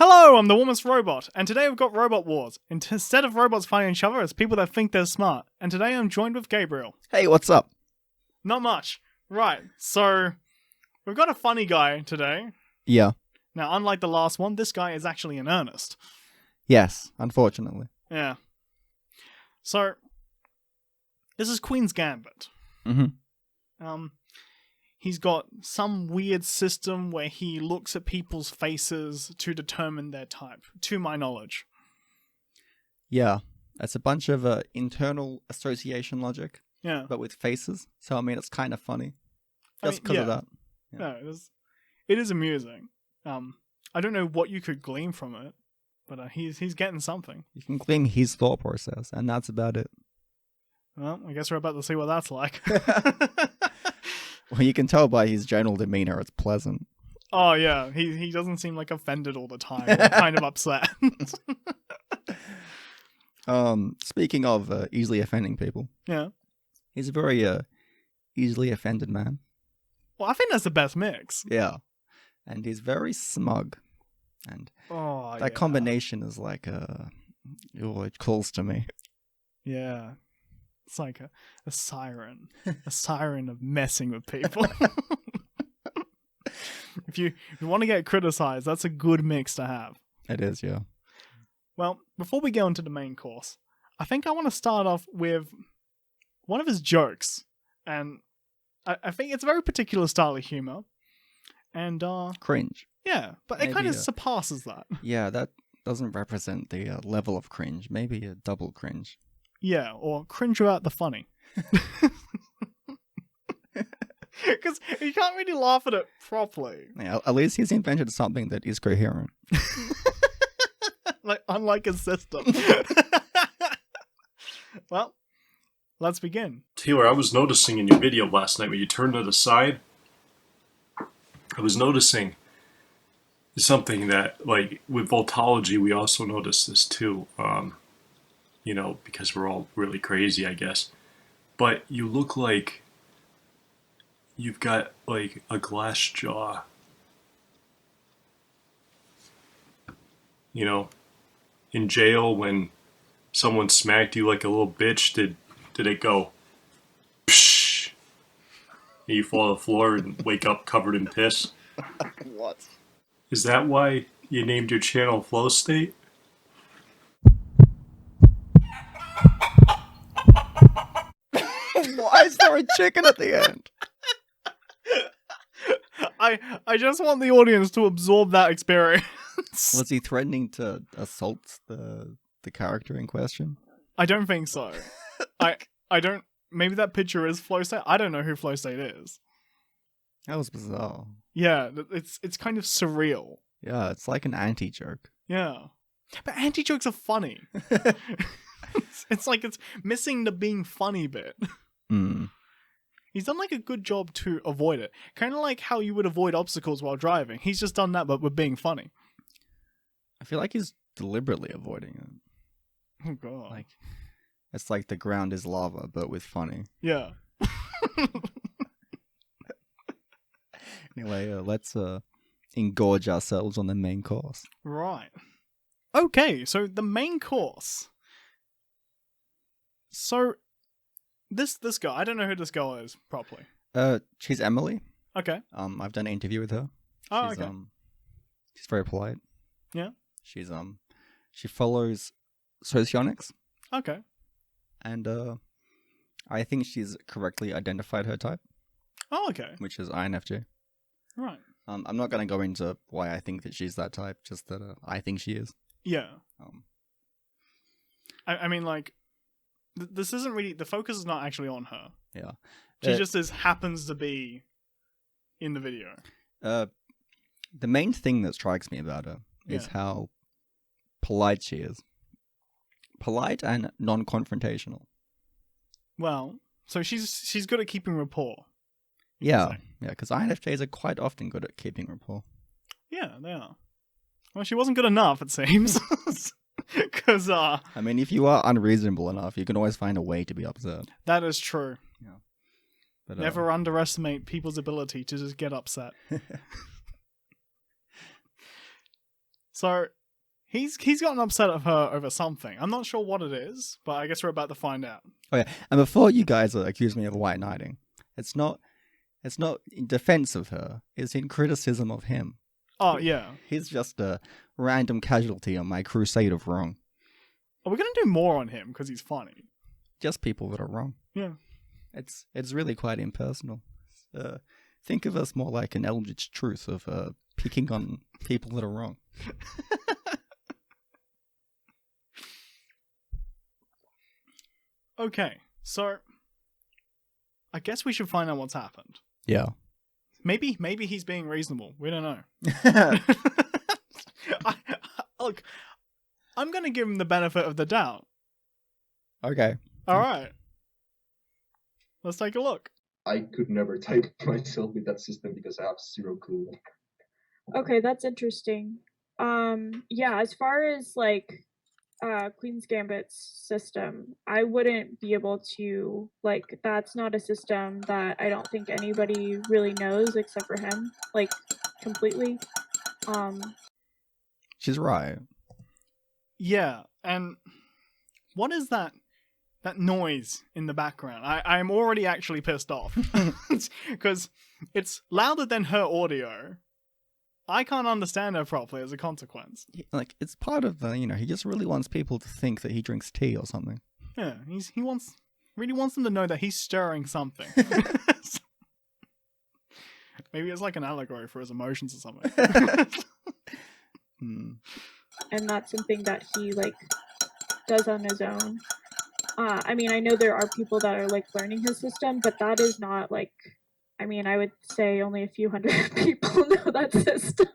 Hello, I'm the warmest robot, and today we've got Robot Wars. Instead of robots fighting each other, it's people that think they're smart. And today I'm joined with Gabriel. Hey, what's up? Not much. Right, so we've got a funny guy today. Yeah. Now, unlike the last one, this guy is actually in earnest. Yes, unfortunately. Yeah. So, this is Queen's Gambit. Mm-hmm. He's got some weird system where he looks at people's faces to determine their type, to my knowledge. Yeah. It's a bunch of internal association logic, Yeah. but with faces. So, I mean, it's kind of funny. Just because of that. Yeah. No, it is amusing. I don't know what you could glean from it, but he's getting something. You can claim his thought process, and that's about it. Well, I guess we're about to see what that's like. Well, you can tell by his general demeanor, it's pleasant. Oh, yeah. He doesn't seem like offended all the time. Or kind of upset. Speaking of easily offending people. Yeah. He's a very easily offended man. Well, I think that's the best mix. Yeah. And he's very smug. And that combination is like it calls to me. Yeah. It's like a siren. A siren of messing with people. If you want to get criticized, that's a good mix to have. It is, yeah. Well, before we go into the main course, I think I want to start off with one of his jokes. And I think it's a very particular style of humor. And cringe. Yeah, but maybe it kind of surpasses that. Yeah, that doesn't represent the level of cringe. Maybe a double cringe. Yeah, or cringe without the funny. Because you can't really laugh at it properly. Yeah, at least he's invented something that is coherent. Like, unlike his system. Well, let's begin. Taylor, I was noticing in your video last night when you turned it aside, I was noticing something that, like, with Voltology, we also noticed this too. You know, because we're all really crazy, I guess. But you look like you've got, like, a glass jaw. You know, in jail when someone smacked you like a little bitch, did it go, psh? And you fall on the floor and wake up covered in piss? What? Is that why you named your channel Flow State? Why is there a chicken at the end? I just want the audience to absorb that experience. Was he threatening to assault the character in question? I don't think so. I don't. Maybe that picture is Flow State. I don't know who Flow State is. That was bizarre. Yeah, it's kind of surreal. Yeah, it's like an anti-joke. Yeah, but anti-jokes are funny. It's like it's missing the being funny bit. Mm. He's done like a good job to avoid it. Kind of like how you would avoid obstacles while driving. He's just done that, but with being funny. I feel like he's deliberately avoiding it. Oh god! Like it's like the ground is lava, but with funny. Yeah. Anyway, let's engorge ourselves on the main course. Right. Okay, so the main course. So, this guy, I don't know who this girl is properly. She's Emily. Okay. I've done an interview with her. Oh, She's, okay. She's very polite. Yeah. She's she follows socionics. Okay. And I think she's correctly identified her type. Oh, okay. Which is INFJ. Right. I'm not going to go into why I think that she's that type, just that I think she is. Yeah. I mean, like, this isn't really, the focus is not actually on her. Yeah. She just happens to be in the video. The main thing that strikes me about her is how polite she is. Polite and non-confrontational. Well, so she's good at keeping rapport. Yeah, because INFJs are quite often good at keeping rapport. Yeah, they are. Well, she wasn't good enough, it seems. Because, I mean, if you are unreasonable enough, you can always find a way to be upset. That is true. Yeah. But, never underestimate people's ability to just get upset. So he's gotten upset at her over something. I'm not sure what it is, but I guess we're about to find out. Oh yeah, and before you guys accuse me of white knighting, it's not in defense of her. It's in criticism of him. Oh yeah, He's just a random casualty on my crusade of wrong. we're gonna do more on him because he's funny. Just people that are wrong. Yeah. It's really quite impersonal. Think of us more like an eldritch truth of picking on people that are wrong. Okay, so I guess we should find out what's happened. Yeah. Maybe he's being reasonable. We don't know. Look, I'm gonna give him the benefit of the doubt. Okay. All right, let's take a look. I could never type myself with that system because I have zero clue. Okay, that's interesting. Yeah, as far as like Queen's Gambit's system, I wouldn't be able to, like, that's not a system that I don't think anybody really knows except for him, like, completely. She's right. Yeah, and what is that noise in the background? I'm already actually pissed off because it's louder than her audio. I can't understand her properly as a consequence. Like, it's part of the, he just really wants people to think that he drinks tea or something. Yeah, he really wants them to know that he's stirring something. Maybe it's like an allegory for his emotions or something. And not something that he, like, does on his own. I mean, I know there are people that are, like, learning his system, but that is not, like, I mean, I would say only a few hundred people know that system.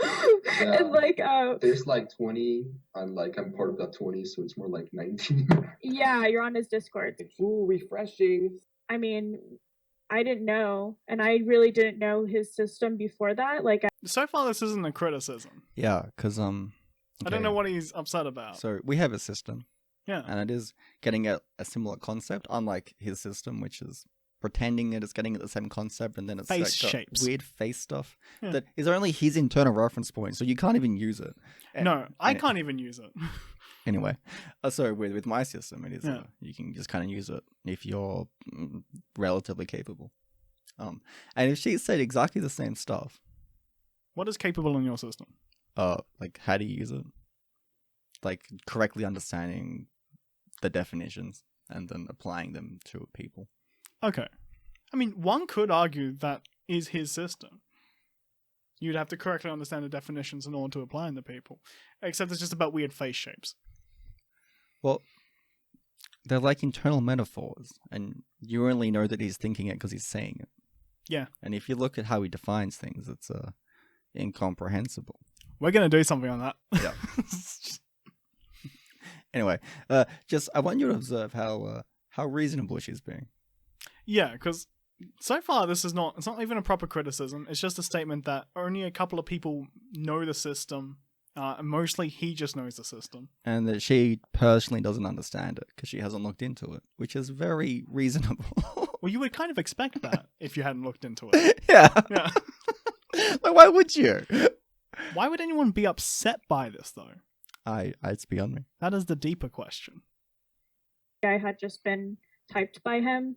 Yeah. And, like, there's like 20, and like I'm part of that 20, so it's more like 19. Yeah, you're on his Discord. Ooh, refreshing. I mean, I didn't know, and I really didn't know his system before that. Like, So far, this isn't a criticism. Yeah, because, I don't know what he's upset about. So, we have a system. Yeah. And it is getting at a similar concept, unlike his system, which is pretending it's getting at the same concept, and then it's Face got shapes. weird face stuff Yeah. that is only his internal reference point, so you can't even use it. No, I and- can't even use it. Anyway, so with my system, it is Yeah. you can just kind of use it if you're relatively capable. And if she said exactly the same stuff, What is capable in your system? like how do you use it? Like correctly understanding the definitions and then applying them to people. Okay. I mean, one could argue that is his system. You'd have to correctly understand the definitions in order to apply them to people. Except it's just about weird face shapes. Well, they're like internal metaphors, and you only know that he's thinking it because he's saying it. Yeah. And if you look at how he defines things, it's incomprehensible. We're going to do something on that. Yeah. Anyway, just I want you to observe how reasonable she's being. Yeah, because so far it's not even a proper criticism. It's just a statement that only a couple of people know the system. And mostly he just knows the system. And that she personally doesn't understand it because she hasn't looked into it, which is very reasonable. Well, you would kind of expect that if you hadn't looked into it. Yeah. Yeah. Like, why would you? Why would anyone be upset by this, though? It's beyond me. That is the deeper question. I had just been typed by him.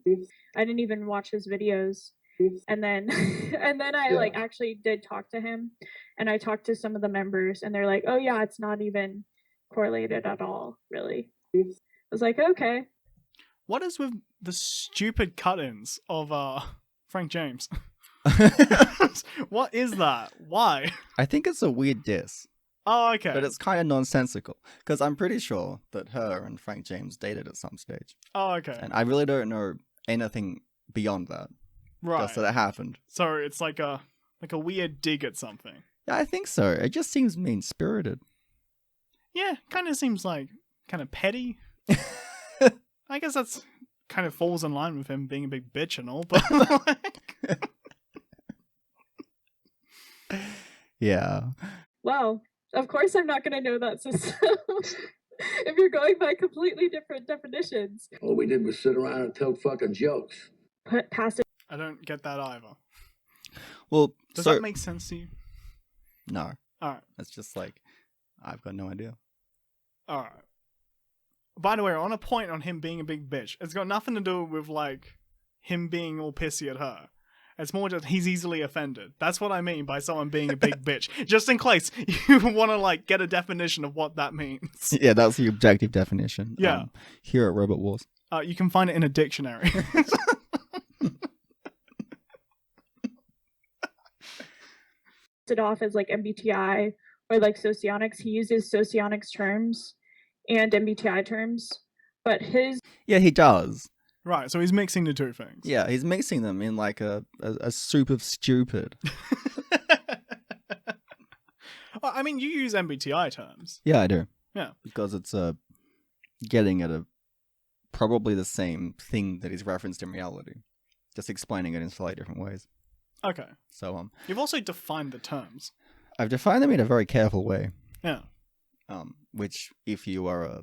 I didn't even watch his videos. And then I like actually did talk to him, and I talked to some of the members, and they're like, oh yeah, it's not even correlated at all, really. I was like, okay. What is with the stupid cut-ins of Frank James? What is that? Why? I think it's a weird diss, Oh, okay. but it's kind of nonsensical because I'm pretty sure that her and Frank James dated at some stage. Oh, okay. And I really don't know anything beyond that. Right. Just that it happened. So it's like a weird dig at something. Yeah, I think so. It just seems mean-spirited. Yeah, kind of seems like kind of petty. I guess that's kind of falls in line with him being a big bitch and all, but Yeah. Well, of course I'm not going to know that system. If you're going by completely different definitions. All we did was sit around and tell fucking jokes. Put passive. I don't get that either. Well, Does so that make sense to you? no. All right. It's just like, I've got no idea. All right. By the way, on a point on him being a big bitch, it's got nothing to do with like him being all pissy at her. It's more just he's easily offended. That's what I mean by someone being a big bitch. Just in case you want to like get a definition of what that means. Yeah, that's the objective definition. Yeah. Here at Robot Wars. You can find it in a dictionary. It off as like MBTI or like socionics. He uses socionics terms and MBTI terms, but his Yeah, he does. Right, so he's mixing the two things. Yeah, he's mixing them in like a soup of stupid. I mean, you use MBTI terms. Yeah, I do. Yeah. Because it's getting at probably the same thing that is referenced in reality, just explaining it in slightly different ways. Okay. So You've also defined the terms. I've defined them in a very careful way. Yeah. Which, if you are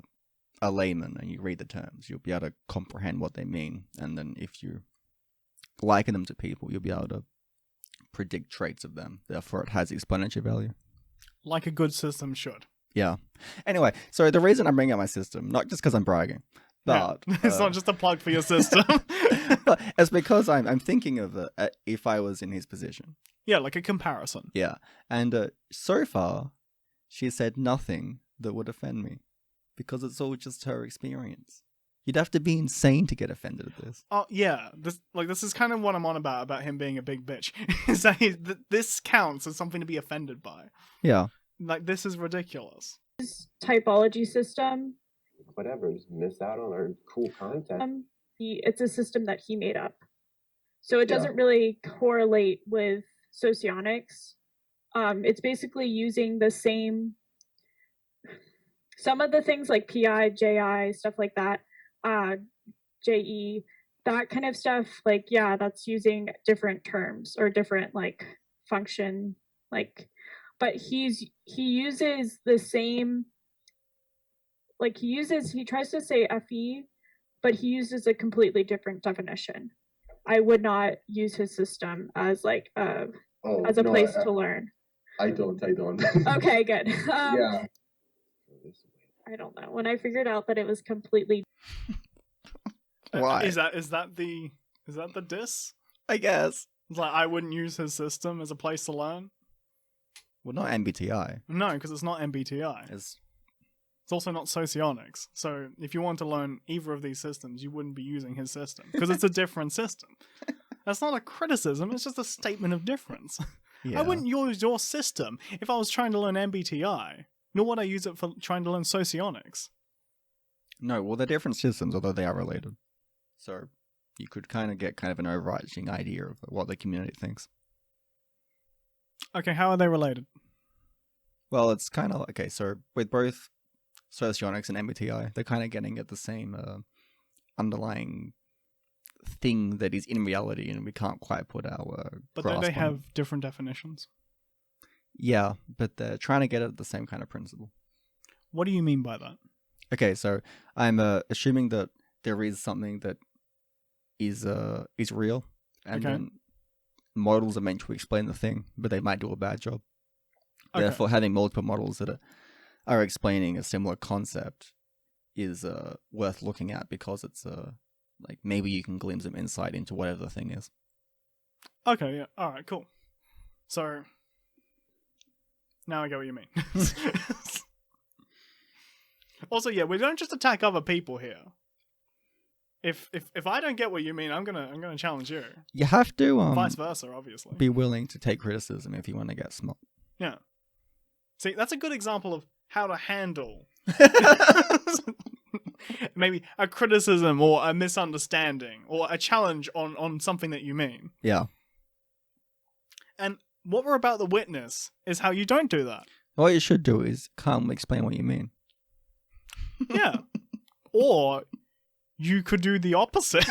a layman and you read the terms, you'll be able to comprehend what they mean. And then if you liken them to people, you'll be able to predict traits of them. Therefore, it has exponential value. Like a good system should. Yeah. Anyway, so the reason I'm bringing up my system, not just because I'm bragging, but... Yeah. It's not just a plug for your system. but it's because I'm thinking of if I was in his position. Yeah, like a comparison. Yeah. And so far, she said nothing that would offend me. Because it's all just her experience. You'd have to be insane to get offended at this. Oh, yeah. This is kind of what I'm on about him being a big bitch. Is that this counts as something to be offended by. Yeah. Like, this is ridiculous. typology system, Whatever, just miss out on our cool content. it's a system that he made up. So it Yeah. doesn't really correlate with socionics. It's basically using the same... Some of the things like PI, JI, stuff like that, JE, that kind of stuff, like, yeah, that's using different terms or different, like, function, like, but he uses the same, like, he tries to say FE, but he uses a completely different definition. I would not use his system as, like, as a place to learn. I don't. Okay, good. Yeah. I don't know. When I figured out that it was completely... Why? Is that the diss? I guess. It's like, I wouldn't use his system as a place to learn? Well, not MBTI. No, because it's not MBTI. It's also not socionics. So if you want to learn either of these systems, you wouldn't be using his system. Because it's a different system. That's not a criticism, it's just a statement of difference. yeah. I wouldn't use your system if I was trying to learn MBTI. Nor would I use it for trying to learn socionics. No, well, they're different systems, although they are related. So you could kind of get an overarching idea of what the community thinks. Okay, how are they related? Well, it's kind of... Okay, so with both socionics and MBTI, they're kind of getting at the same underlying thing that is in reality, and we can't quite put our But grasp don't they on have it. different definitions? Yeah, but they're trying to get at the same kind of principle. What do you mean by that? Okay, so I'm assuming that there is something that is real, and Okay. then models are meant to explain the thing, but they might do a bad job. Okay. Therefore, having multiple models that are explaining a similar concept is worth looking at, because it's like maybe you can glean some insight into whatever the thing is. Okay, yeah. Alright, cool. So, now I get what you mean. Also, yeah, we don't just attack other people here. If I don't get what you mean, I'm gonna challenge you. You have to Vice versa, obviously. be willing to take criticism if you want to get smart. Yeah. See, that's a good example of how to handle maybe a criticism or a misunderstanding or a challenge on something that you mean. Yeah. And what we're about to witness is how you don't do that. What you should do is calmly explain what you mean. Yeah. Or you could do the opposite.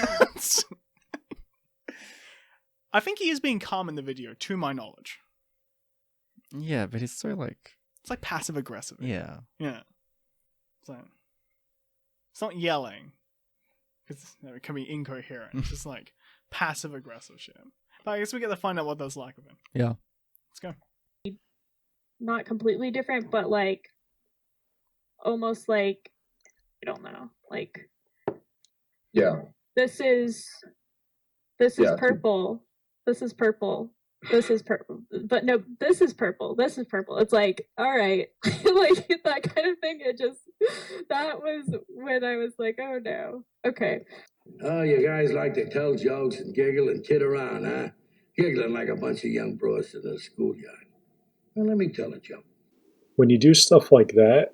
I think he is being calm in the video, to my knowledge. Yeah, but it's so like... It's like passive aggressive. Yeah. Yeah. It's not yelling. Because it can be incoherent. It's just like passive aggressive shit. But I guess we get to find out what that's like with him. Yeah. Let's go. not completely different, but like almost like I don't know, like Yeah. this is Yeah. purple, this is purple, this is purple, but no, this is purple, this is purple. It's like, all right, like that kind of thing. It just that was when I was like, oh no, okay. Oh, you guys like to tell jokes and giggle and kid around, huh? Giggling like a bunch of young bros in the schoolyard. Well, let me tell a joke. When you do stuff like that,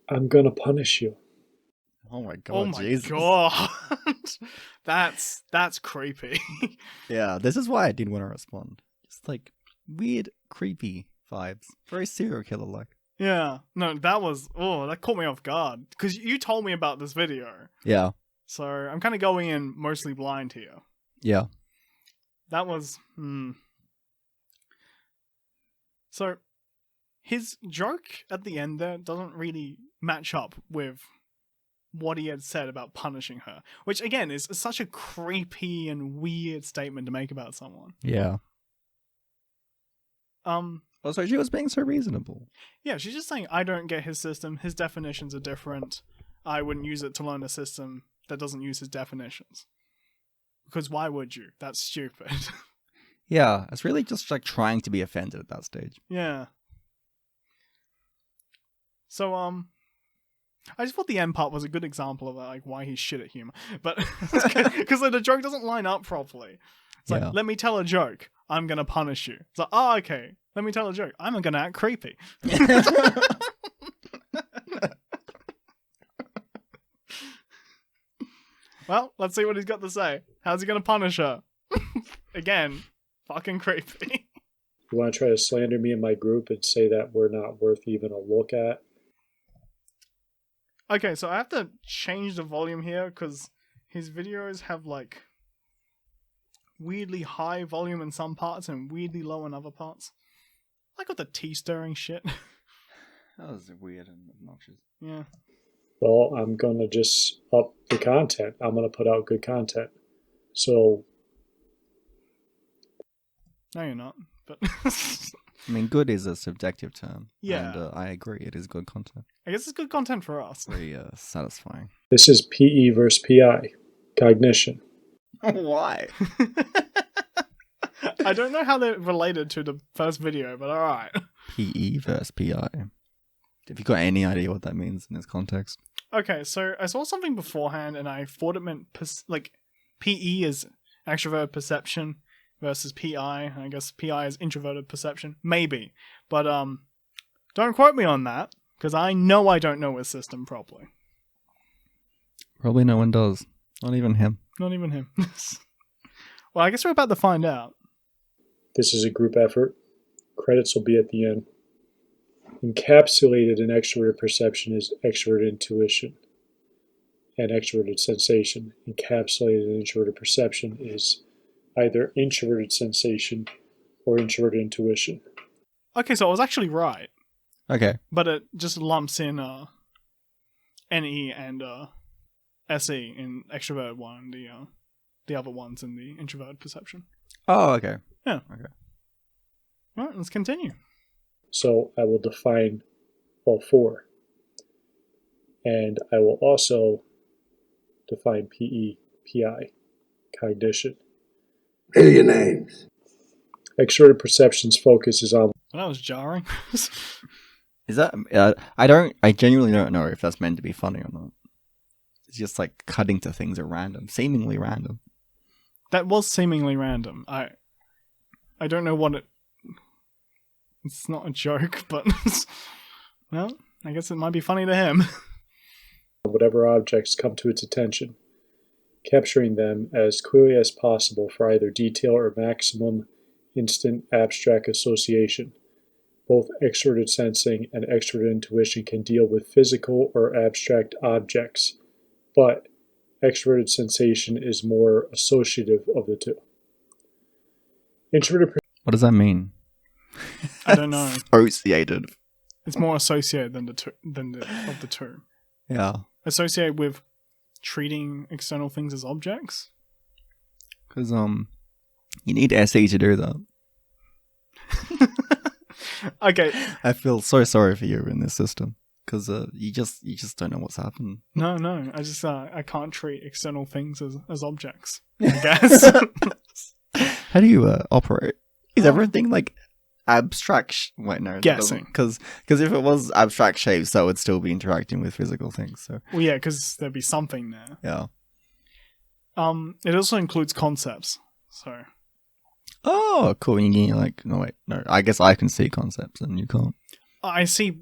I'm gonna punish you. Oh my god, Oh my Jesus. god. That's creepy. Yeah, this is why I didn't want to respond. Just like weird, creepy vibes. Very serial killer like. Yeah. No, that caught me off guard. Because you told me about this video. Yeah. So I'm kind of going in mostly blind here. Yeah. That was... So, his joke at the end there doesn't really match up with what he had said about punishing her. Which, again, is such a creepy and weird statement to make about someone. Yeah. Also, she was being so reasonable. Yeah, she's just saying, I don't get his system. His definitions are different. I wouldn't use it to learn a system that doesn't use his definitions. Because why would you? That's stupid. Yeah, it's really just like trying to be offended at that stage. Yeah. So, I just thought the end part was a good example of like why he's shit at humor. But, because like, the joke doesn't line up properly. It's like, Yeah. let me tell a joke. I'm gonna punish you. It's like, oh, okay. Let me tell a joke. I'm gonna act creepy. Well, let's see what he's got to say. How's he gonna punish her? Again, fucking creepy. You want to try to slander me in my group and say that we're not worth even a look at? Okay, so I have to change the volume here because his videos have like weirdly high volume in some parts and weirdly low in other parts. I got the tea stirring shit. That was weird and obnoxious. Yeah. Well, I'm going to just up the content. I'm going to put out good content. So, No, you're not. But I mean, good is a subjective term. Yeah. And I agree, it is good content. I guess it's good content for us. Very satisfying. this is PE versus PI. Cognition. Why? I don't know how they're related to the first video, but alright. PE versus PI. Have you got any idea what that means in this context? Okay, so I saw something beforehand and I thought it meant like PE is extrovert perception versus PI. I guess PI is introverted perception. Maybe. But don't quote me on that, because I know I don't know his system properly. Probably no one does. Not even him. Not even him. Well, I guess we're about to find out. This is a group effort. Credits will be at the end. Encapsulated in extroverted perception is extroverted intuition and extroverted sensation. Encapsulated in introverted perception is either introverted sensation or introverted intuition. Okay, so I was actually right. Okay. But it just lumps in NE and SE in extroverted one, the other ones in the introverted perception. Oh, okay. Yeah. Okay. Alright, let's continue. So I will define all four. And I will also define PE, PI, cognition. Hear your names. Extroverted perception's focus is on Well, that was jarring. Is that... I genuinely don't know if that's meant to be funny or not. It's just like cutting to things at random. Seemingly random. That was seemingly random. I don't know what it... It's not a joke, but... well, I guess it might be funny to him. whatever objects come to its attention, capturing them as clearly as possible for either detail or maximum instant abstract association. Both extroverted sensing and extroverted intuition can deal with physical or abstract objects, but extroverted sensation is more associative of the two. Introverted What does that mean? I don't know. Associated. It's more associated than of the two. Yeah. Associated with treating external things as objects. Because you need SE to do that. Okay. I feel so sorry for you in this system because you just don't know what's happened. No. I can't treat external things as objects. I guess. How do you operate? Is everything like abstract? Wait, no. Guessing. Because if it was abstract shapes, that would still be interacting with physical things. So Well, yeah, because there'd be something there. yeah. It also includes concepts. So Oh, cool. You're like, no, wait, no. I guess I can see concepts and you can't. I see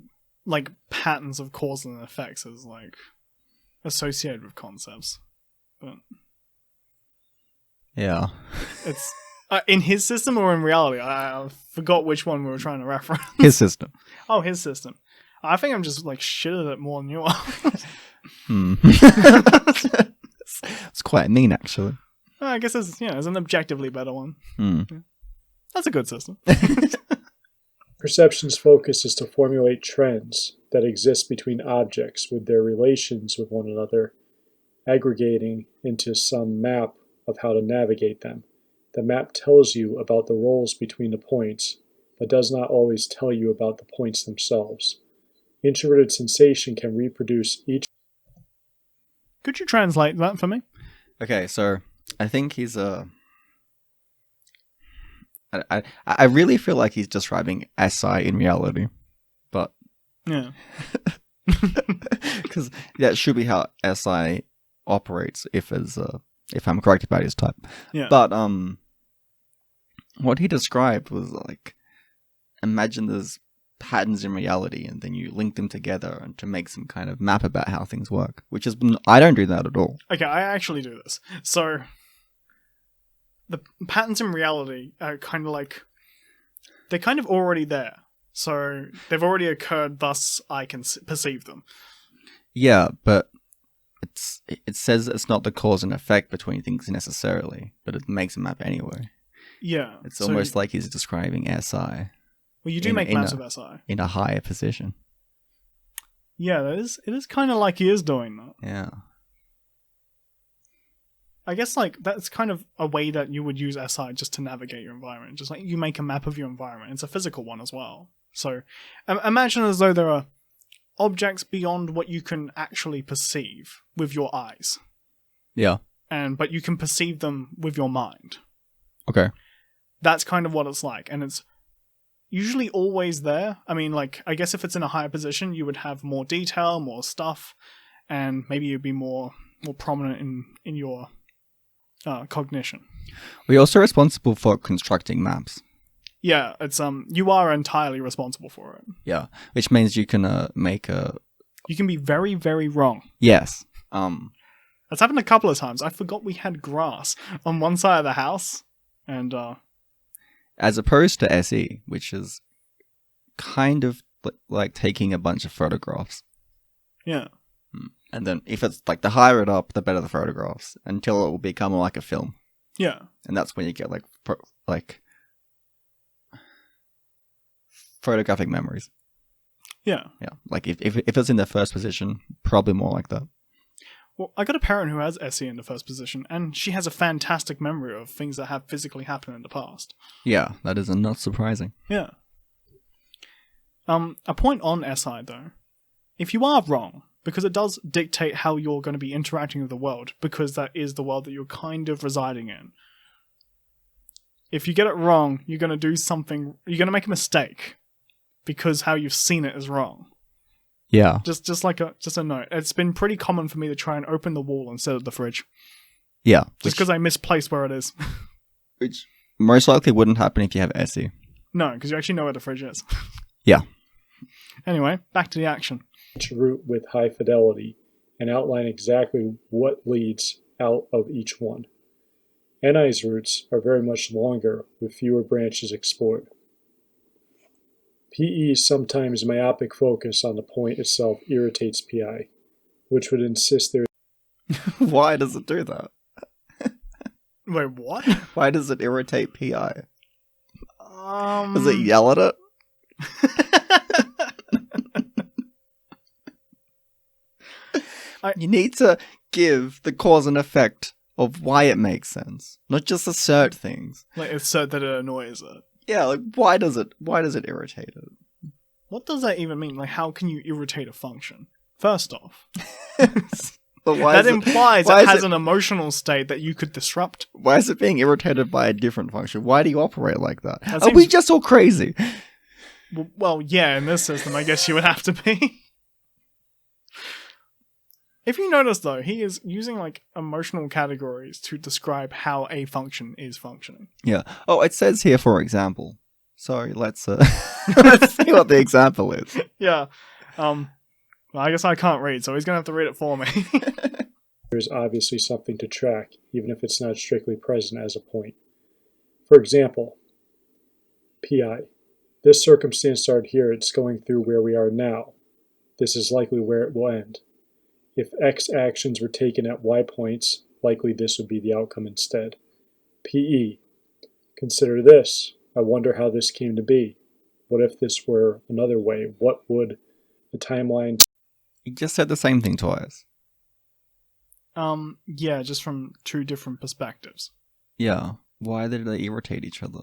like patterns of cause and effects as like associated with concepts, but Yeah. it's in his system or in reality. I forgot which one we were trying to reference. His system. Oh, his system. I think I'm just like shit at it more than you are. It's quite mean, actually. I guess it's an objectively better one. Yeah. That's a good system. Perception's focus is to formulate trends that exist between objects with their relations with one another, aggregating into some map of how to navigate them. The map tells you about the roles between the points, but does not always tell you about the points themselves. Introverted sensation can reproduce each. Could you translate that for me? Okay, so I think he's I really feel like he's describing SI in reality, but Yeah. because that should be how SI operates if I'm correct about his type. Yeah. But what he described was like, imagine there's patterns in reality, and then you link them together and to make some kind of map about how things work. Which is, I don't do that at all. Okay, I actually do this. So the patterns in reality are kind of like they're kind of already there. So they've already occurred, thus I can perceive them. Yeah, but it says it's not the cause and effect between things necessarily, but it makes a map anyway. Yeah. It's almost like he's describing SI. Well, you do make maps of SI. In a higher position. Yeah, it is kind of like he is doing that. Yeah. I guess like that's kind of a way that you would use SI just to navigate your environment. Just like you make a map of your environment. It's a physical one as well. So imagine as though there are objects beyond what you can actually perceive with your eyes. Yeah. But you can perceive them with your mind. Okay. That's kind of what it's like. And it's usually always there. I mean, like, I guess if it's in a higher position, you would have more detail, more stuff, and maybe you'd be more prominent in your cognition. We're also responsible for constructing maps. Yeah, it's you are entirely responsible for it. Yeah, which means you can make a. You can be very, very wrong. Yes. That's happened a couple of times. I forgot we had grass on one side of the house, and as opposed to SE, which is kind of like taking a bunch of photographs. Yeah. And then if it's like the higher it up, the better the photographs, until it will become like a film. Yeah. And that's when you get like photographic memories. Yeah. Yeah. Like if it's in the first position, probably more like that. Well, I got a parent who has SE in the first position, and she has a fantastic memory of things that have physically happened in the past. Yeah, that is not surprising. Yeah. A point on SI, though. If you are wrong, because it does dictate how you're going to be interacting with the world, because that is the world that you're kind of residing in. If you get it wrong, you're going to do something, you're going to make a mistake, because how you've seen it is wrong. Yeah. Just a note. It's been pretty common for me to try and open the wall instead of the fridge. Yeah. Just because I misplaced where it is. Which most likely wouldn't happen if you have SE. No, because you actually know where the fridge is. Yeah. Anyway, back to the action. Each route with high fidelity and outline exactly what leads out of each one. NI's routes are very much longer with fewer branches explored. PE's sometimes myopic focus on the point itself irritates PI, which would insist there. Why does it do that? Wait, what? Why does it irritate PI? Does it yell at it? You need to give the cause and effect of why it makes sense, not just assert things. Like, assert that it annoys it. Yeah, like why does it irritate it? What does that even mean? Like, how can you irritate a function? First off, But why that is implies why it is has an emotional state that you could disrupt. Why is it being irritated by a different function? Why do you operate like that? That Are we seems- just all crazy? Well, yeah, in this system, I guess you would have to be. If you notice, though, he is using like emotional categories to describe how a function is functioning. Yeah. Oh, it says here, for example. Sorry, let's let's see what the example is. Yeah. Well, I guess I can't read, so he's gonna have to read it for me. There is obviously something to track, even if it's not strictly present as a point. For example, PI. This circumstance started here, it's going through where we are now. This is likely where it will end. If X actions were taken at Y points, likely this would be the outcome instead. PE. Consider this. I wonder how this came to be. What if this were another way? What would the timeline... You just said the same thing twice. Yeah, just from two different perspectives. Yeah. Why did they irritate each other?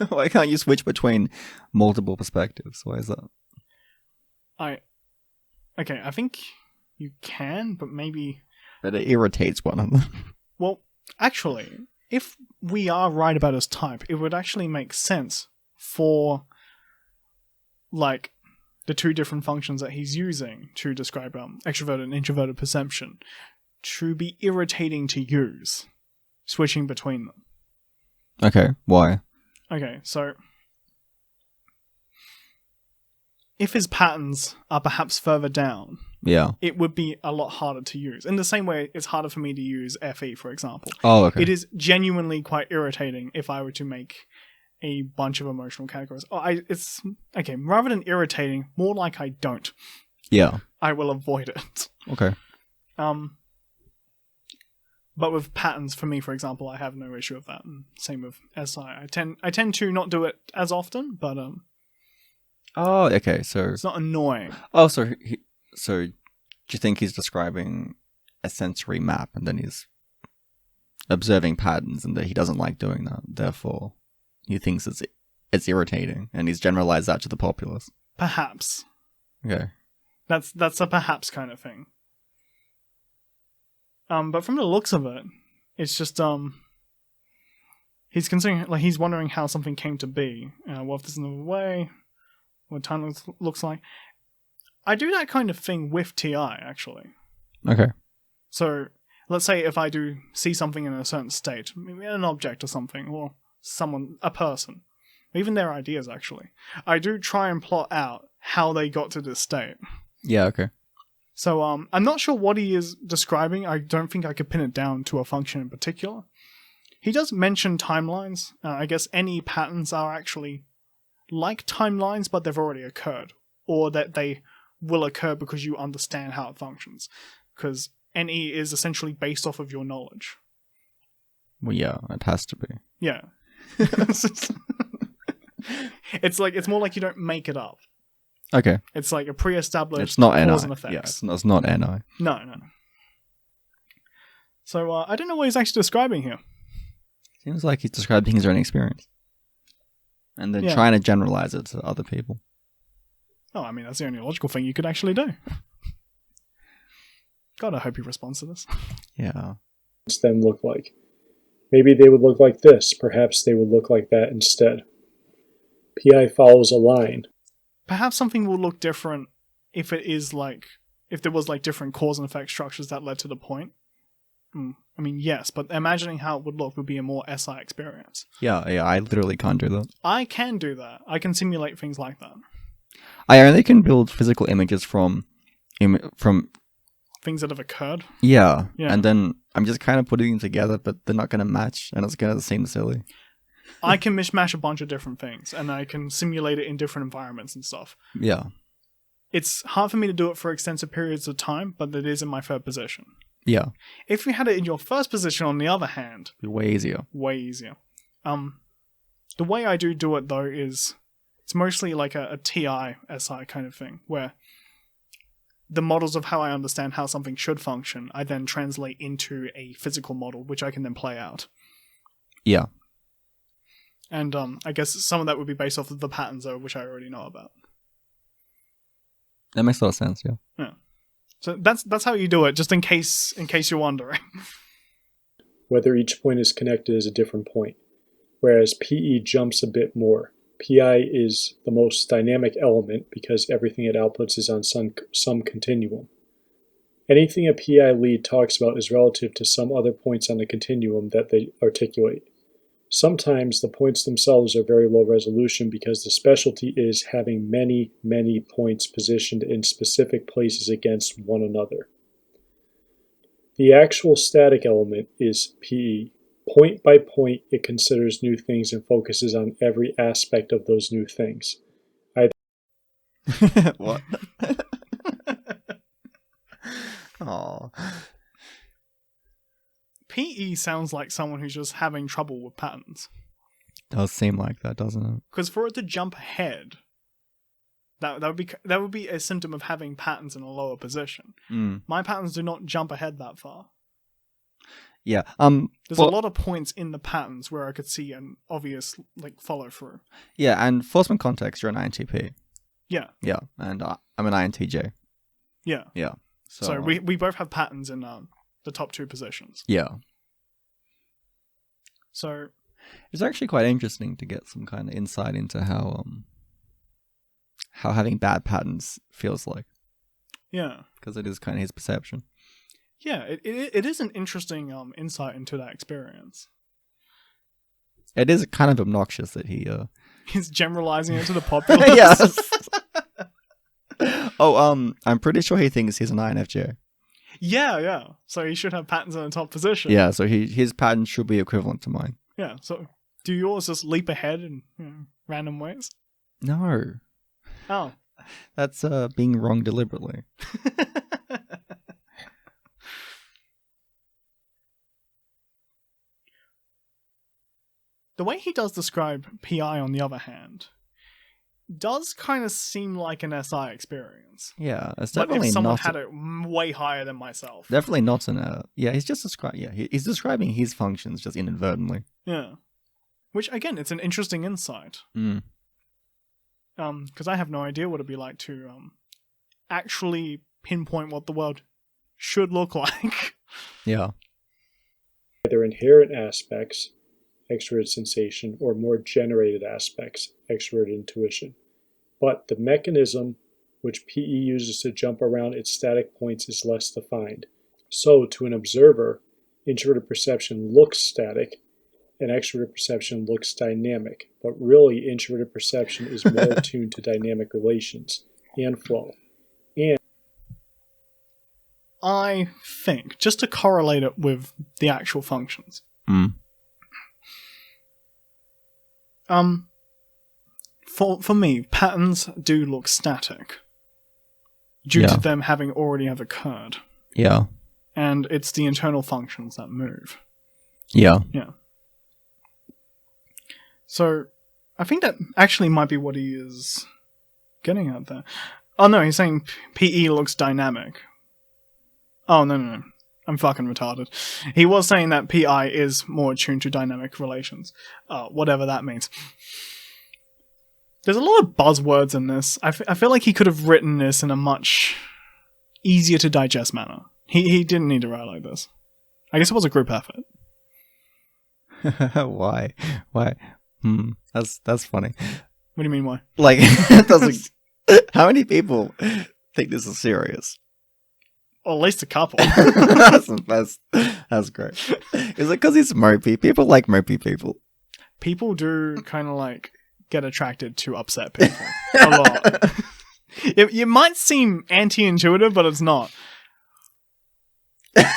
Why can't you switch between multiple perspectives? Why is that? Okay, I think you can, but maybe... But it irritates one of them. Well, actually, if we are right about his type, it would actually make sense for, like, the two different functions that he's using to describe extroverted and introverted perception to be irritating to use, switching between them. Okay, why? Okay, so if his patterns are perhaps further down, Yeah. it would be a lot harder to use. In the same way, it's harder for me to use FE, for example. Oh, okay. It is genuinely quite irritating if I were to make a bunch of emotional categories. It's okay, rather than irritating, more like I don't. Yeah. I will avoid it. Okay. But with patterns, for me, for example, I have no issue with that. And same with SI. I tend to not do it as often, but Oh, okay. So. it's not annoying. Oh, so do you think he's describing a sensory map, and then he's observing patterns, and that he doesn't like doing that? Therefore, he thinks it's irritating, and he's generalized that to the populace. Perhaps. Okay. That's a perhaps kind of thing. But from the looks of it, it's just he's considering, like, he's wondering how something came to be. What if there's another way? What time looks like? I do that kind of thing with TI, actually. Okay. So let's say if I do see something in a certain state, maybe an object or something, or someone, a person, even their ideas, actually, I do try and plot out how they got to this state. Yeah. Okay. So I'm not sure what he is describing. I don't think I could pin it down to a function in particular. He does mention timelines. I guess any patterns are actually like timelines, but they've already occurred, or that they will occur because you understand how it functions. Because NE is essentially based off of your knowledge. Well, yeah, it has to be. Yeah. It's more like you don't make it up. Okay. It's like a pre-established It's not cause NI. and effects. Yeah, it's not NI. No. So I don't know what he's actually describing here. Seems like he's describing his own experience, and then Yeah. trying to generalize it to other people. Oh, I mean, that's the only logical thing you could actually do. God, I hope he responds to this. Yeah. them look like. Maybe they would look like this. Perhaps they would look like that instead. PI follows a line. Perhaps something will look different if there was like different cause and effect structures that led to the point. I mean, yes, but imagining how it would look would be a more SI experience. Yeah, I literally can't do that. I can do that. I can simulate things like that. I only can build physical images from Things that have occurred. yeah, Yeah. and then I'm just kind of putting them together, but they're not going to match, and it's going to seem silly. I can mishmash a bunch of different things, and I can simulate it in different environments and stuff. Yeah. It's hard for me to do it for extensive periods of time, but it is in my third position. Yeah. If you had it in your first position, on the other hand, Be way easier. way easier. The way I do it though is it's mostly like a TI SI kind of thing, where the models of how I understand how something should function, I then translate into a physical model, which I can then play out. Yeah. And I guess some of that would be based off of the patterns, though, which I already know about. That makes a lot of sense, yeah. Yeah. So that's how you do it, just in case you're wondering. Whether each point is connected is a different point, whereas PE jumps a bit more. PI is the most dynamic element because everything it outputs is on some continuum. Anything a PI lead talks about is relative to some other points on the continuum that they articulate. Sometimes the points themselves are very low resolution because the specialty is having many, many points positioned in specific places against one another. The actual static element is PE. Point by point, it considers new things and focuses on every aspect of those new things. What? Aww. PE sounds like someone who's just having trouble with patterns. Does seem like that, doesn't it? Because for it to jump ahead, that would be a symptom of having patterns in a lower position. My patterns do not jump ahead that far. Yeah. There's a lot of points in the patterns where I could see an obvious follow through. Yeah, and for some context, you're an INTP. Yeah. Yeah, and I'm an INTJ. Yeah. Yeah. So we both have patterns in the top two positions. Yeah. So it's actually quite interesting to get some kind of insight into how having bad patterns feels like. Yeah. Because it is kind of his perception. Yeah, it is an interesting insight into that experience. It is kind of obnoxious that he's generalizing it to the populace. Yes. Oh, I'm pretty sure he thinks he's an INFJ. Yeah. So he should have patterns in the top position. Yeah, so his pattern should be equivalent to mine. Yeah, so do yours just leap ahead in random ways? No. Oh. That's being wrong deliberately. The way he does describe PI, on the other hand, does kind of seem like an SI experience. Yeah, it's but definitely if someone not had it way higher than myself. Definitely not yeah, he's just describing. Yeah, he's describing his functions just inadvertently. Yeah, which again, it's an interesting insight. Because I have no idea what it'd be like to actually pinpoint what the world should look like. Yeah. Either inherent aspects, extroverted sensation, or more generated aspects, extroverted intuition. But the mechanism which PE uses to jump around its static points is less defined. So, to an observer, introverted perception looks static, and extroverted perception looks dynamic. But really, introverted perception is more attuned to dynamic relations and flow. And I think, just to correlate it with the actual functions. For me, patterns do look static due to them having already have occurred. Yeah. And it's the internal functions that move. Yeah. Yeah. So, I think that actually might be what he is getting at there. Oh no, he's saying PE looks dynamic. Oh, no. I'm fucking retarded. He was saying that PI is more attuned to dynamic relations. Whatever that means. There's a lot of buzzwords in this. I feel like he could have written this in a much easier to digest manner. He didn't need to write like this. I guess it was a group effort. Why? That's funny. What do you mean, why? Like, how many people think this is serious? Well, at least a couple. That's great. Is it because he's mopey? People like mopey people. People do kind of like get attracted to upset people a lot. It might seem anti-intuitive, but it's not. I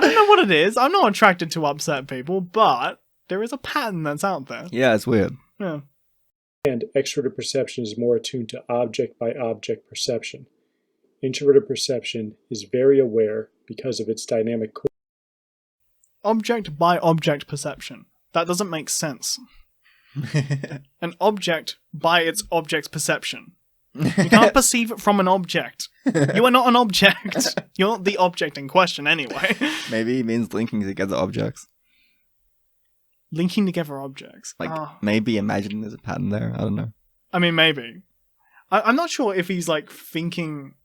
don't know what it is. I'm not attracted to upset people, but there is a pattern that's out there. Yeah, it's weird. Yeah. And extroverted perception is more attuned to object-by-object perception. Introverted perception is very aware because of its dynamic core. Object by object perception. That doesn't make sense. An object by its object's perception. You can't perceive it from an object. You are not an object. You're not the object in question anyway. Maybe he means linking together objects. Linking together objects. Like, maybe imagining there's a pattern there. I don't know. I mean, maybe. I'm not sure if he's, like, thinking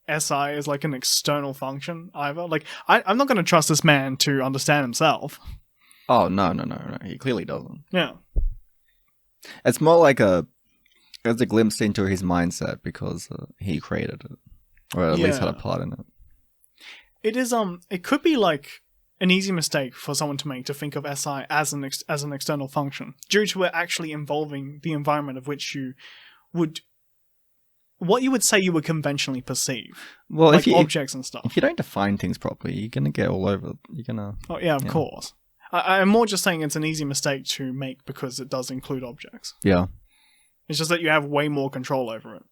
SI is, like, an external function, either. Like, I'm not going to trust this man to understand himself. Oh, no. He clearly doesn't. Yeah. It's more like it's a glimpse into his mindset because he created it. Or at least had a part in it. It is, it could be, like, an easy mistake for someone to make to think of SI as an external function, due to it actually involving the environment of which you would... What you would say you would conventionally perceive. Well, like objects and stuff. If you don't define things properly, you're going to get all over. You're going to... Oh, yeah, of course. I'm more just saying it's an easy mistake to make because it does include objects. Yeah. It's just that you have way more control over it.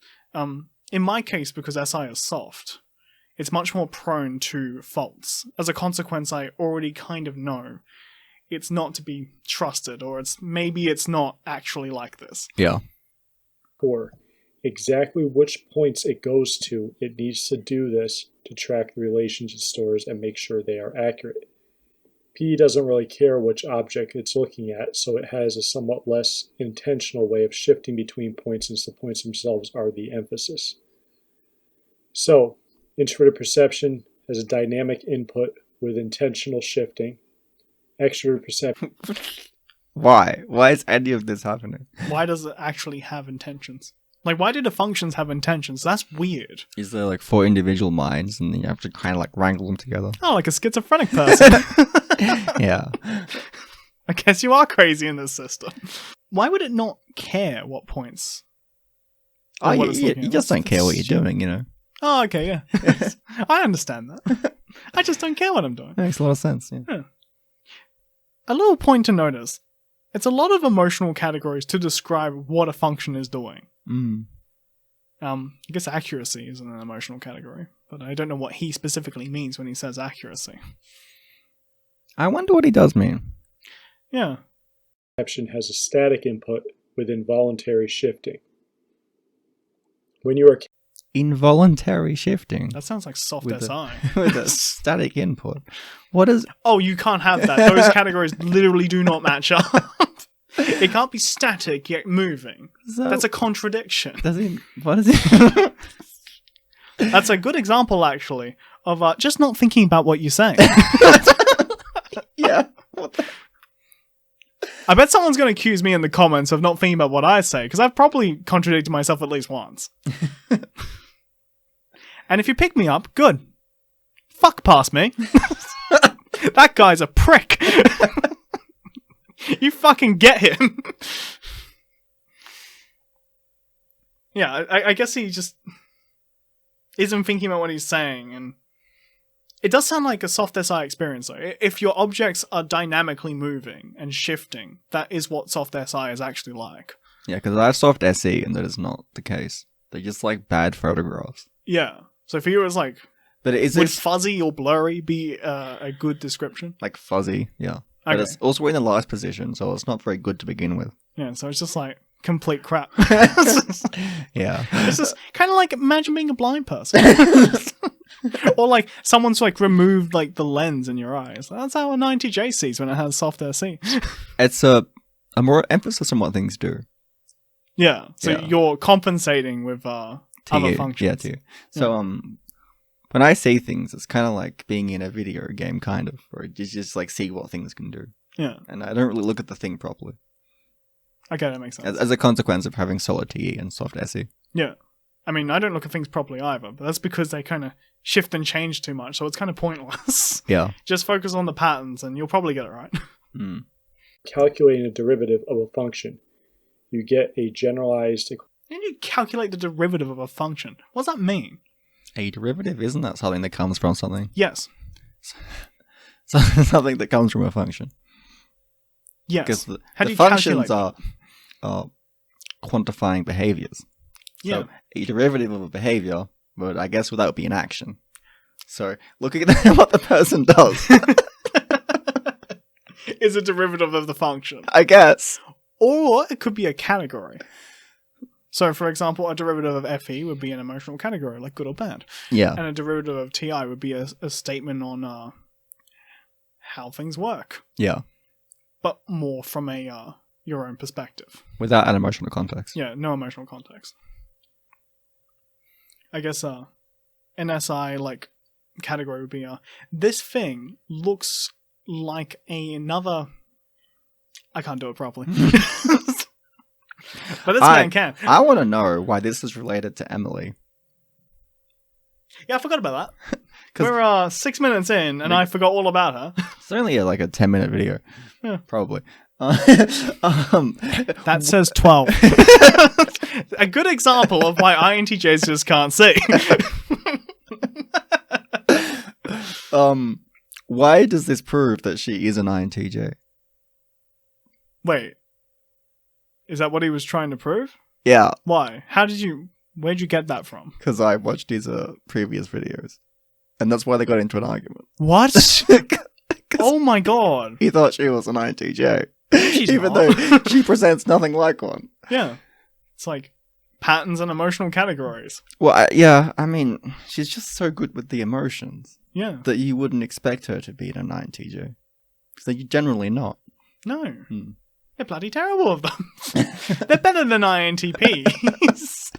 In my case, because SI is soft, it's much more prone to faults. As a consequence, I already kind of know it's not to be trusted, or maybe it's not actually like this. Yeah. 4. Exactly which points it goes to, it needs to do this to track the relations it stores and make sure they are accurate. P doesn't really care which object it's looking at, so it has a somewhat less intentional way of shifting between points since the points themselves are the emphasis. So, introverted perception has a dynamic input with intentional shifting. Extroverted perception... Why? Why is any of this happening? Why does it actually have intentions? Like, why do the functions have intentions? That's weird. Is there like 4 individual minds and then you have to kind of like wrangle them together? Oh, like a schizophrenic person. Yeah. I guess you are crazy in this system. Why would it not care what points? Oh, you just don't care what you're doing, you know? Oh, okay, yeah. I understand that. I just don't care what I'm doing. Makes a lot of sense, yeah. A little point to notice. It's a lot of emotional categories to describe what a function is doing. I guess accuracy is an emotional category, but I don't know what he specifically means when he says accuracy. I wonder what he does mean. Yeah. Perception has a static input with involuntary shifting. When you are... Involuntary shifting? That sounds like soft with SI. With a static input. What is... Oh, you can't have that. Those categories literally do not match up. It can't be static yet moving. So, that's a contradiction. What is it? That's a good example, actually, of just not thinking about what you say. Yeah. I bet someone's going to accuse me in the comments of not thinking about what I say, because I've probably contradicted myself at least once. And if you pick me up, good. Fuck past me. That guy's a prick. You fucking get him. Yeah, I guess he just isn't thinking about what he's saying, and it does sound like a soft SI experience, though. If your objects are dynamically moving and shifting, that is what soft SI is actually like. Yeah, because I have soft SE, and that is not the case. They're just like bad photographs. Yeah. So for you, it's like, but would fuzzy or blurry be a good description? Like fuzzy, yeah. But it's also in the last position, so it's not very good to begin with. Yeah, so it's just like complete crap. Yeah. It's just kind of like imagine being a blind person. Or like someone's like removed like the lens in your eyes. That's how a 90J sees when it has soft SE. It's a more emphasis on what things do. Yeah. So you're compensating with other functions. Yeah, too. So when I see things, it's kind of like being in a video game, kind of, where you just like see what things can do. Yeah. And I don't really look at the thing properly. Okay, that makes sense. As a consequence of having solid TE and soft SE. Yeah. I mean, I don't look at things properly either, but that's because they kind of shift and change too much, so it's kind of pointless. Yeah. Just focus on the patterns and you'll probably get it right. Calculating a derivative of a function, you get a generalized... How do you calculate the derivative of a function? What does that mean? A derivative? Isn't that something that comes from something? Yes. So something that comes from a function. Yes. Because the functions are quantifying behaviors. Yeah. So a derivative of a behavior, but I guess without being action. So looking at what the person does is a derivative of the function. I guess. Or it could be a category. So, for example, a derivative of FE would be an emotional category, like good or bad. Yeah. And a derivative of TI would be a statement on how things work. Yeah. but more from a your own perspective. Without an emotional context. Yeah, no emotional context. I guess an SI like category would be this thing looks like another. I can't do it properly. But this man can. I want to know why this is related to Emily. Yeah, I forgot about that. We're 6 minutes in, and I forgot all about her. It's only like a 10-minute video. Yeah. Probably. That says 12. A good example of why INTJs just can't see. Why does this prove that she is an INTJ? Wait. Is that what he was trying to prove? Yeah, Why? Where'd you get that from? because I watched his previous videos. And that's why they got into an argument. What? Oh my god. He thought she was an INTJ. She's even not. though she presents nothing like one. Yeah. It's like patterns and emotional categories. Well, yeah, I mean, she's just so good with the emotions Yeah. that you wouldn't expect her to be an INTJ. Because they're generally not. No. Hmm. They're bloody terrible of them. They're better than INTPs.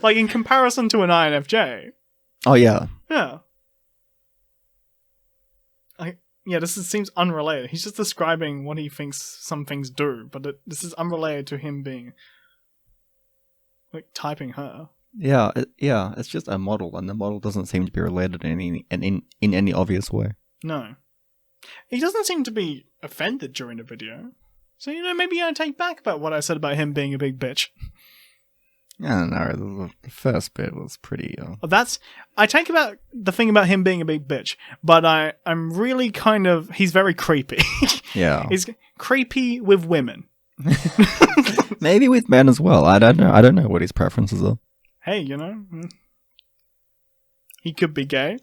Like in comparison to an INFJ. Oh, yeah. Yeah. This seems unrelated. He's just describing what he thinks some things do, but this is unrelated to him being like typing her. Yeah, it's just a model, and the model doesn't seem to be related in any obvious way. No. He doesn't seem to be offended during the video. So, maybe I take back about what I said about him being a big bitch. I don't know, the first bit was pretty... I take about the thing about him being a big bitch, but I'm really he's very creepy. Yeah. He's creepy with women. Maybe with men as well. I don't know what his preferences are. Hey, he could be gay.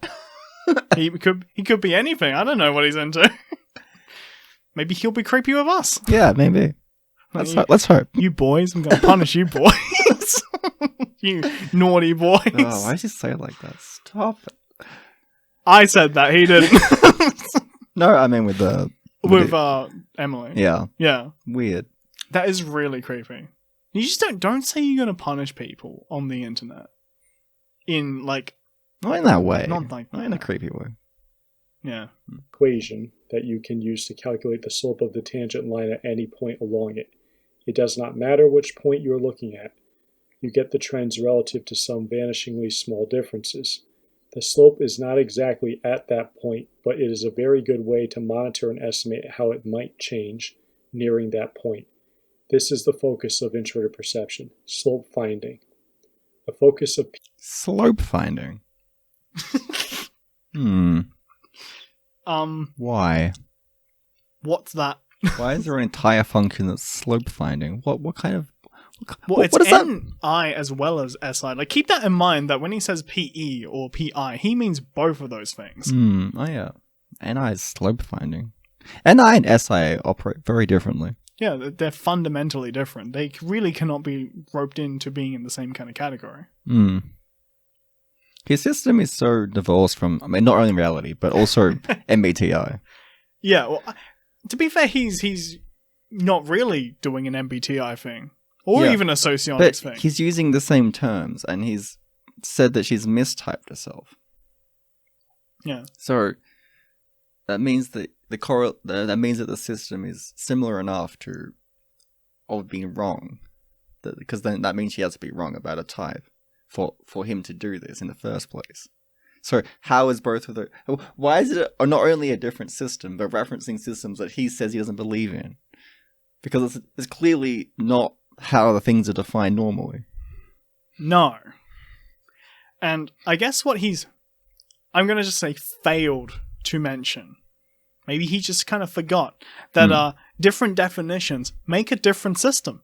he could be anything. I don't know what he's into. Maybe he'll be creepy with us. Yeah, maybe. Let's hope. You boys, I'm going to punish you boys. You naughty boys. Oh, why did you say it like that? Stop it. I said that, he didn't. No, I mean with Emily. Yeah. Yeah. Weird. That is really creepy. You just don't say you're going to punish people on the internet. In like... Not in that way. Not like Not in a creepy way. Yeah. Equation that you can use to calculate the slope of the tangent line at any point along it. It does not matter which point you are looking at. You get the trends relative to some vanishingly small differences. The slope is not exactly at that point, but it is a very good way to monitor and estimate how it might change nearing that point. This is the focus of introverted perception, slope finding. The focus of... Slope finding? Why? What's that? Why is there an entire function that's slope finding? What kind of... It's what is that? NI as well as SI. Like, keep that in mind that when he says PE or PI, he means both of those things. Oh yeah. NI is slope finding. NI and SI operate very differently. Yeah, they're fundamentally different. They really cannot be roped into being in the same kind of category. His system is so divorced from, I mean, not only reality, but also MBTI. Yeah, well, to be fair, he's not really doing an MBTI thing. Or even a socionics thing. He's using the same terms, and he's said that she's mistyped herself. Yeah. So that means that that means that the system is similar enough to being wrong, because then that means she has to be wrong about a type for him to do this in the first place. So how is both of the... Why is it not only a different system, but referencing systems that he says he doesn't believe in? Because it's clearly not how the things are defined normally. No. And I guess what I'm going to just say failed to mention. Maybe he just kind of forgot that different definitions make a different system.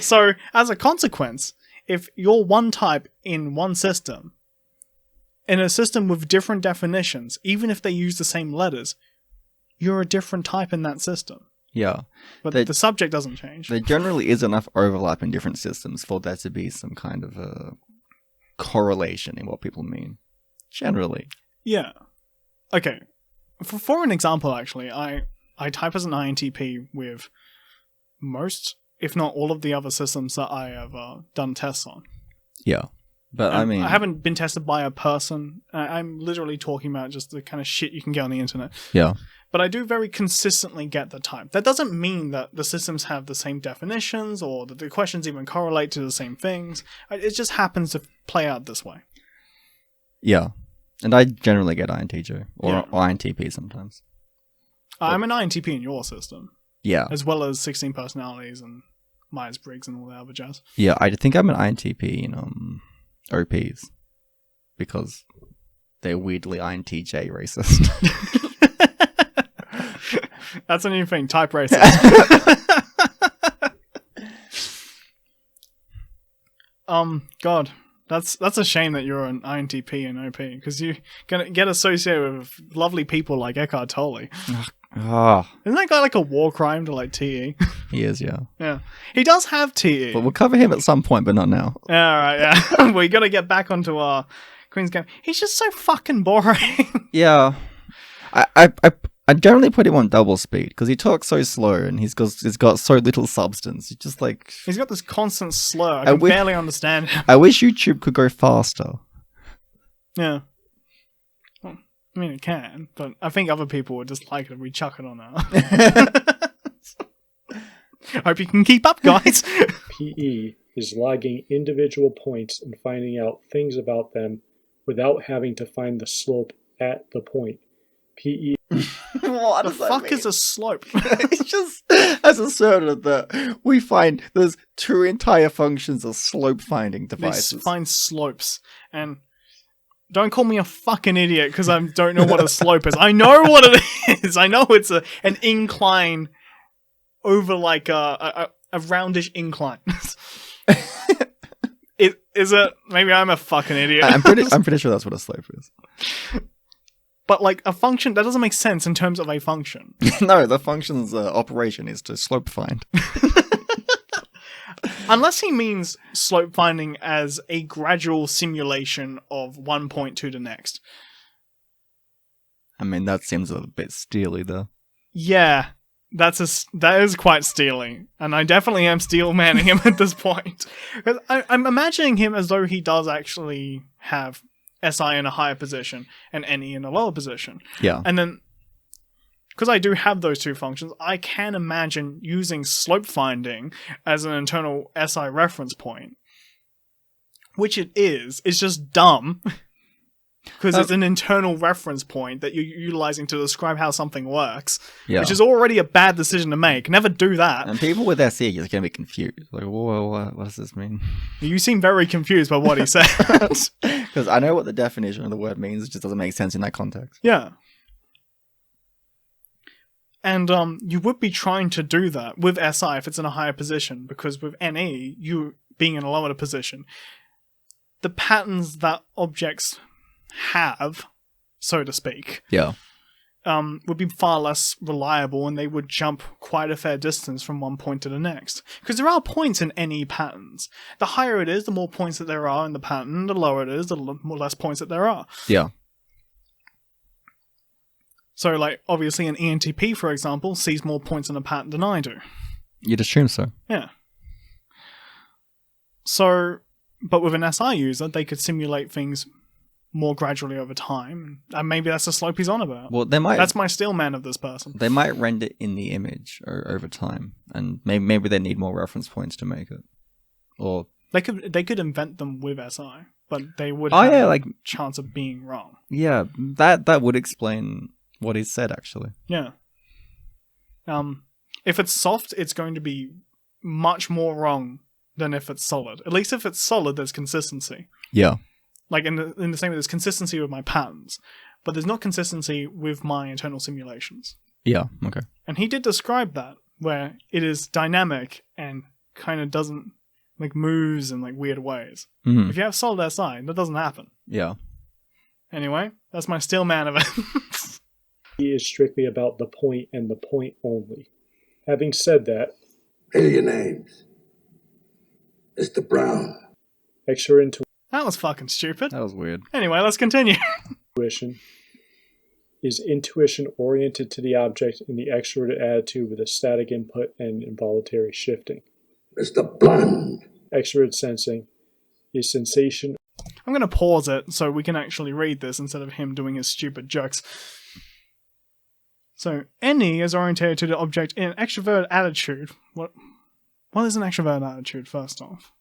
So, as a consequence, if you're one type in one system, in a system with different definitions, even if they use the same letters, you're a different type in that system. Yeah. But the subject doesn't change. There generally is enough overlap in different systems for there to be some kind of a correlation in what people mean. Generally. Yeah. Okay. for an example, actually, I type as an INTP with most, if not all, of the other systems that I have done tests on. Yeah. But I mean, I haven't been tested by a person. I'm literally talking about just the kind of shit you can get on the internet. yeah. But I do very consistently get the type. That doesn't mean that the systems have the same definitions or that the questions even correlate to the same things. It just happens to play out this way. Yeah. And I generally get INTJ or Yeah. INTP sometimes. I'm an INTP in your system, Yeah. as well as 16 personalities and Myers-Briggs and all that other jazz. Yeah, I think I'm an INTP in OPs because they're weirdly INTJ racist. That's a new thing, type racist. God, that's a shame that you're an INTP and OP, because you're gonna get associated with lovely people like Eckhart Tolle. Ah, Isn't that guy like a war crime to like TE? he is, yeah. Yeah, he does have TE. But we'll cover him at some point, but not now. Yeah, all right, yeah. We got to get back onto our Queen's Gambit. He's just so fucking boring. Yeah, I generally put him on double speed because he talks so slow and he's got so little substance. He's just like, He's got this constant slur. I can barely understand him. I wish YouTube could go faster. Yeah. Well, I mean, it can, but I think other people would just like it if we chuck it on that. Hope you can keep up, guys. PE is logging individual points and finding out things about them without having to find the slope at the point. PE. What the fuck is a slope? It's just as asserted that we find there's two entire functions of slope finding devices. They find slopes, and don't call me a fucking idiot because I don't know what a slope is. I know what it is. I know it's an incline over like a roundish incline. Is it? Maybe I'm a fucking idiot. I'm pretty sure that's what a slope is. But like a function, that doesn't make sense in terms of a function. No, the function's operation is to slope find. Unless he means slope finding as a gradual simulation of one point to the next. I mean, that seems a bit steely, though. Yeah, that is quite steely, and I definitely am steel manning him at this point. I'm imagining him as though he does actually have SI in a higher position and NE in a lower position. Yeah. And then, because I do have those two functions, I can imagine using slope finding as an internal SI reference point. Which it is. It's just dumb. Because it's an internal reference point that you're utilizing to describe how something works. Yeah. Which is already a bad decision to make. Never do that. And people with SE are going to be confused. Like, whoa, what does this mean? You seem very confused by what he said. Because I know what the definition of the word means. It just doesn't make sense in that context. Yeah. And you would be trying to do that with SI if it's in a higher position. Because with NE, you being in a lower position, the patterns that objects have, so to speak, Yeah. Would be far less reliable, and they would jump quite a fair distance from one point to the next. Because there are points in any patterns. The higher it is, the more points that there are in the pattern. The lower it is, the less points that there are. Yeah. So, like, obviously an ENTP, for example, sees more points in a pattern than I do. You'd assume so. Yeah. So, but with an SI user, they could simulate things more gradually over time. And maybe that's the slope he's on about. Well, they might. That's my steel man of this person. They might render in the image over time, and maybe they need more reference points to make it. Or They could invent them with SI, but they would have a chance of being wrong. Yeah, that would explain what he said, actually. Yeah. If it's soft, it's going to be much more wrong than if it's solid. At least if it's solid, there's consistency. Yeah. Like in the same way, there's consistency with my patterns, but there's not consistency with my internal simulations. Yeah, okay. And he did describe that, where it is dynamic and kind of doesn't like moves in like weird ways. Mm-hmm. If you have solid SI, that doesn't happen. Yeah. Anyway, that's my steel man of it. He is strictly about the point and the point only. Having said that, Here are your names. Mr. Brown. extra That was fucking stupid. That was weird. Anyway, let's continue. intuition is intuition oriented to the object in the extroverted attitude with a static input and involuntary shifting. Mr. Blunt. Extroverted sensing is sensation. I'm going to pause it so we can actually read this instead of him doing his stupid jokes. So, NE is orientated to the object in an extroverted attitude. What is an extroverted attitude, first off?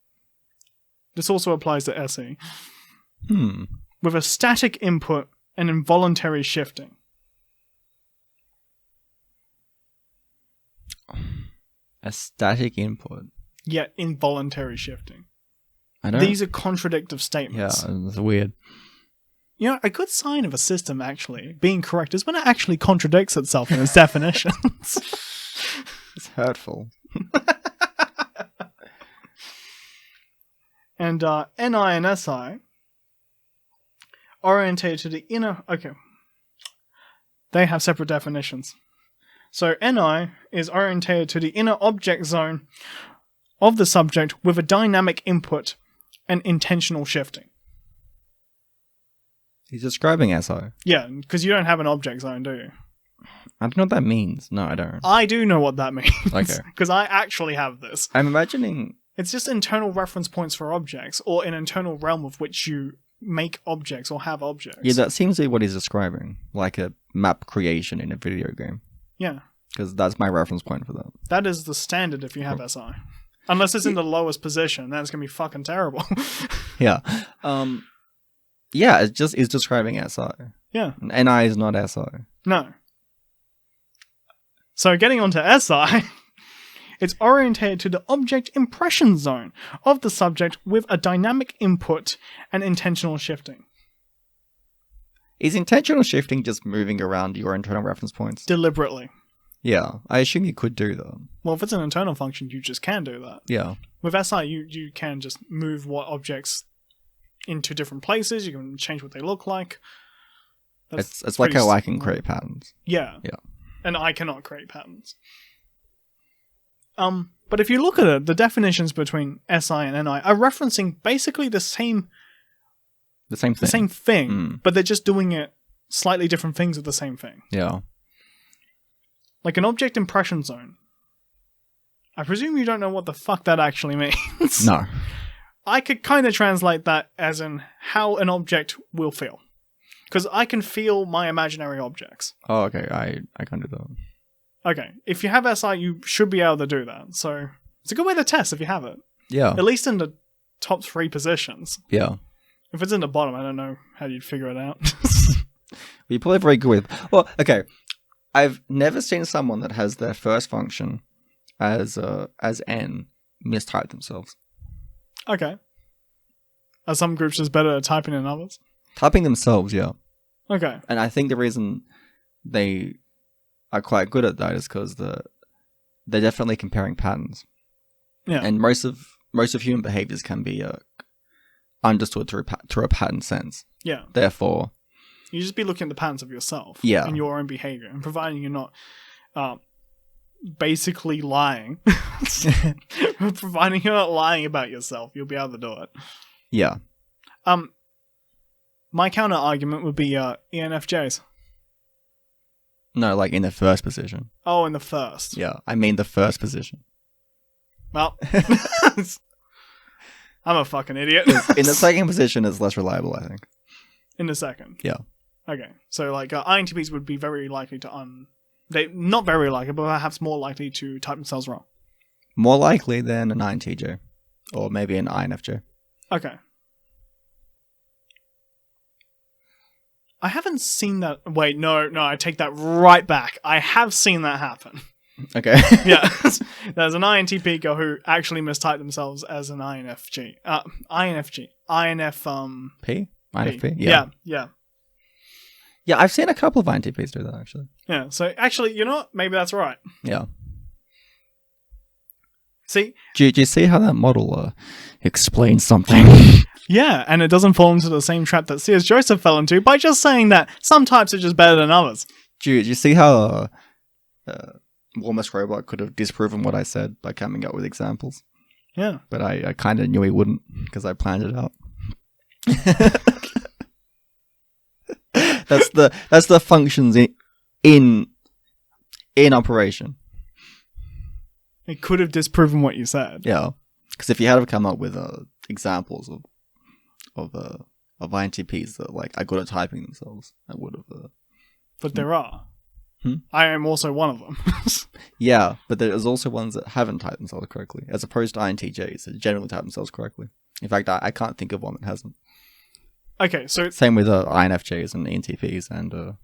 This also applies to SE. With a static input and involuntary shifting. A static input. Yet involuntary shifting. I don't... These are contradictive statements. Yeah, it's weird. You know, a good sign of a system actually being correct is when it actually contradicts itself in its definitions. It's hurtful. And NI and SI orientated to the inner... Okay. They have separate definitions. So NI is orientated to the inner object zone of the subject with a dynamic input and intentional shifting. He's describing SI. Yeah, because you don't have an object zone, do you? I don't know what that means. No, I don't. I do know what that means. Okay. Because I actually have this. I'm imagining... It's just internal reference points for objects, or an internal realm of which you make objects or have objects. Yeah, that seems to be what he's describing. Like a map creation in a video game. Yeah. Because that's my reference point for that. That is the standard if you have SI. Unless it's in the lowest position, then it's going to be fucking terrible. Yeah. Yeah, it's describing SI. Yeah. And NI is not SI. No. So getting onto SI, it's orientated to the object impression zone of the subject with a dynamic input and intentional shifting. Is intentional shifting just moving around your internal reference points? Deliberately. Yeah, I assume you could do that. Well, if it's an internal function, you just can do that. Yeah. With SI, you can just move what objects into different places. You can change what they look like. It's like how I can create patterns. Yeah. Yeah. And I cannot create patterns. But if you look at it, the definitions between SI and NI are referencing basically the same thing, but they're just doing it slightly different things with the same thing. Yeah. Like an object impression zone. I presume you don't know what the fuck that actually means. No. I could kind of translate that as in how an object will feel. Because I can feel my imaginary objects. Oh, okay. I can do that. Okay. If you have SI, you should be able to do that. So it's a good way to test if you have it. Yeah. At least in the top 3 positions. Yeah. If it's in the bottom, I don't know how you'd figure it out. You're probably very good with... Well, okay. I've never seen someone that has their first function as N mistype themselves. Okay. Are some groups just better at typing than others? Typing themselves, yeah. Okay. And I think the reason they are quite good at that is because they're definitely comparing patterns. Yeah. And most of human behaviors can be understood through a pattern sense. Yeah. Therefore... You just be looking at the patterns of yourself. Yeah. And your own behavior. And providing you're not basically lying. Providing you're not lying about yourself, you'll be able to do it. Yeah. My counter argument would be ENFJs. No, like in the first position. Oh, in the first. Yeah, I mean the first position. Well, I'm a fucking idiot. In the second position is less reliable, I think. In the second? Yeah. Okay, so like INTPs would be very likely to they not very likely, but perhaps more likely to type themselves wrong. More likely than an INTJ, or maybe an INFJ. Okay. I haven't seen that. Wait, no, I take that right back. I have seen that happen. Okay. Yeah, there's an INTP girl who actually mistyped themselves as an INFJ. P? INFP? Yeah. Yeah, I've seen a couple of INTPs do that, actually. Yeah, so actually, you know what? Maybe that's right. Yeah. See? Do you see how that model explains something? Yeah, and it doesn't fall into the same trap that C.S. Joseph fell into by just saying that some types are just better than others. Do you see how Warmest Robot could have disproven what I said by coming up with examples? Yeah. But I kind of knew he wouldn't, because I planned it out. that's the functions in operation. It could have disproven what you said. Yeah, because if you had to come up with examples of INTPs that like are good at typing themselves, I would have. But there are. I am also one of them. Yeah, but there's also ones that haven't typed themselves correctly, as opposed to INTJs that generally type themselves correctly. In fact, I can't think of one that hasn't. Okay, so... Same with INFJs and ENTPs and...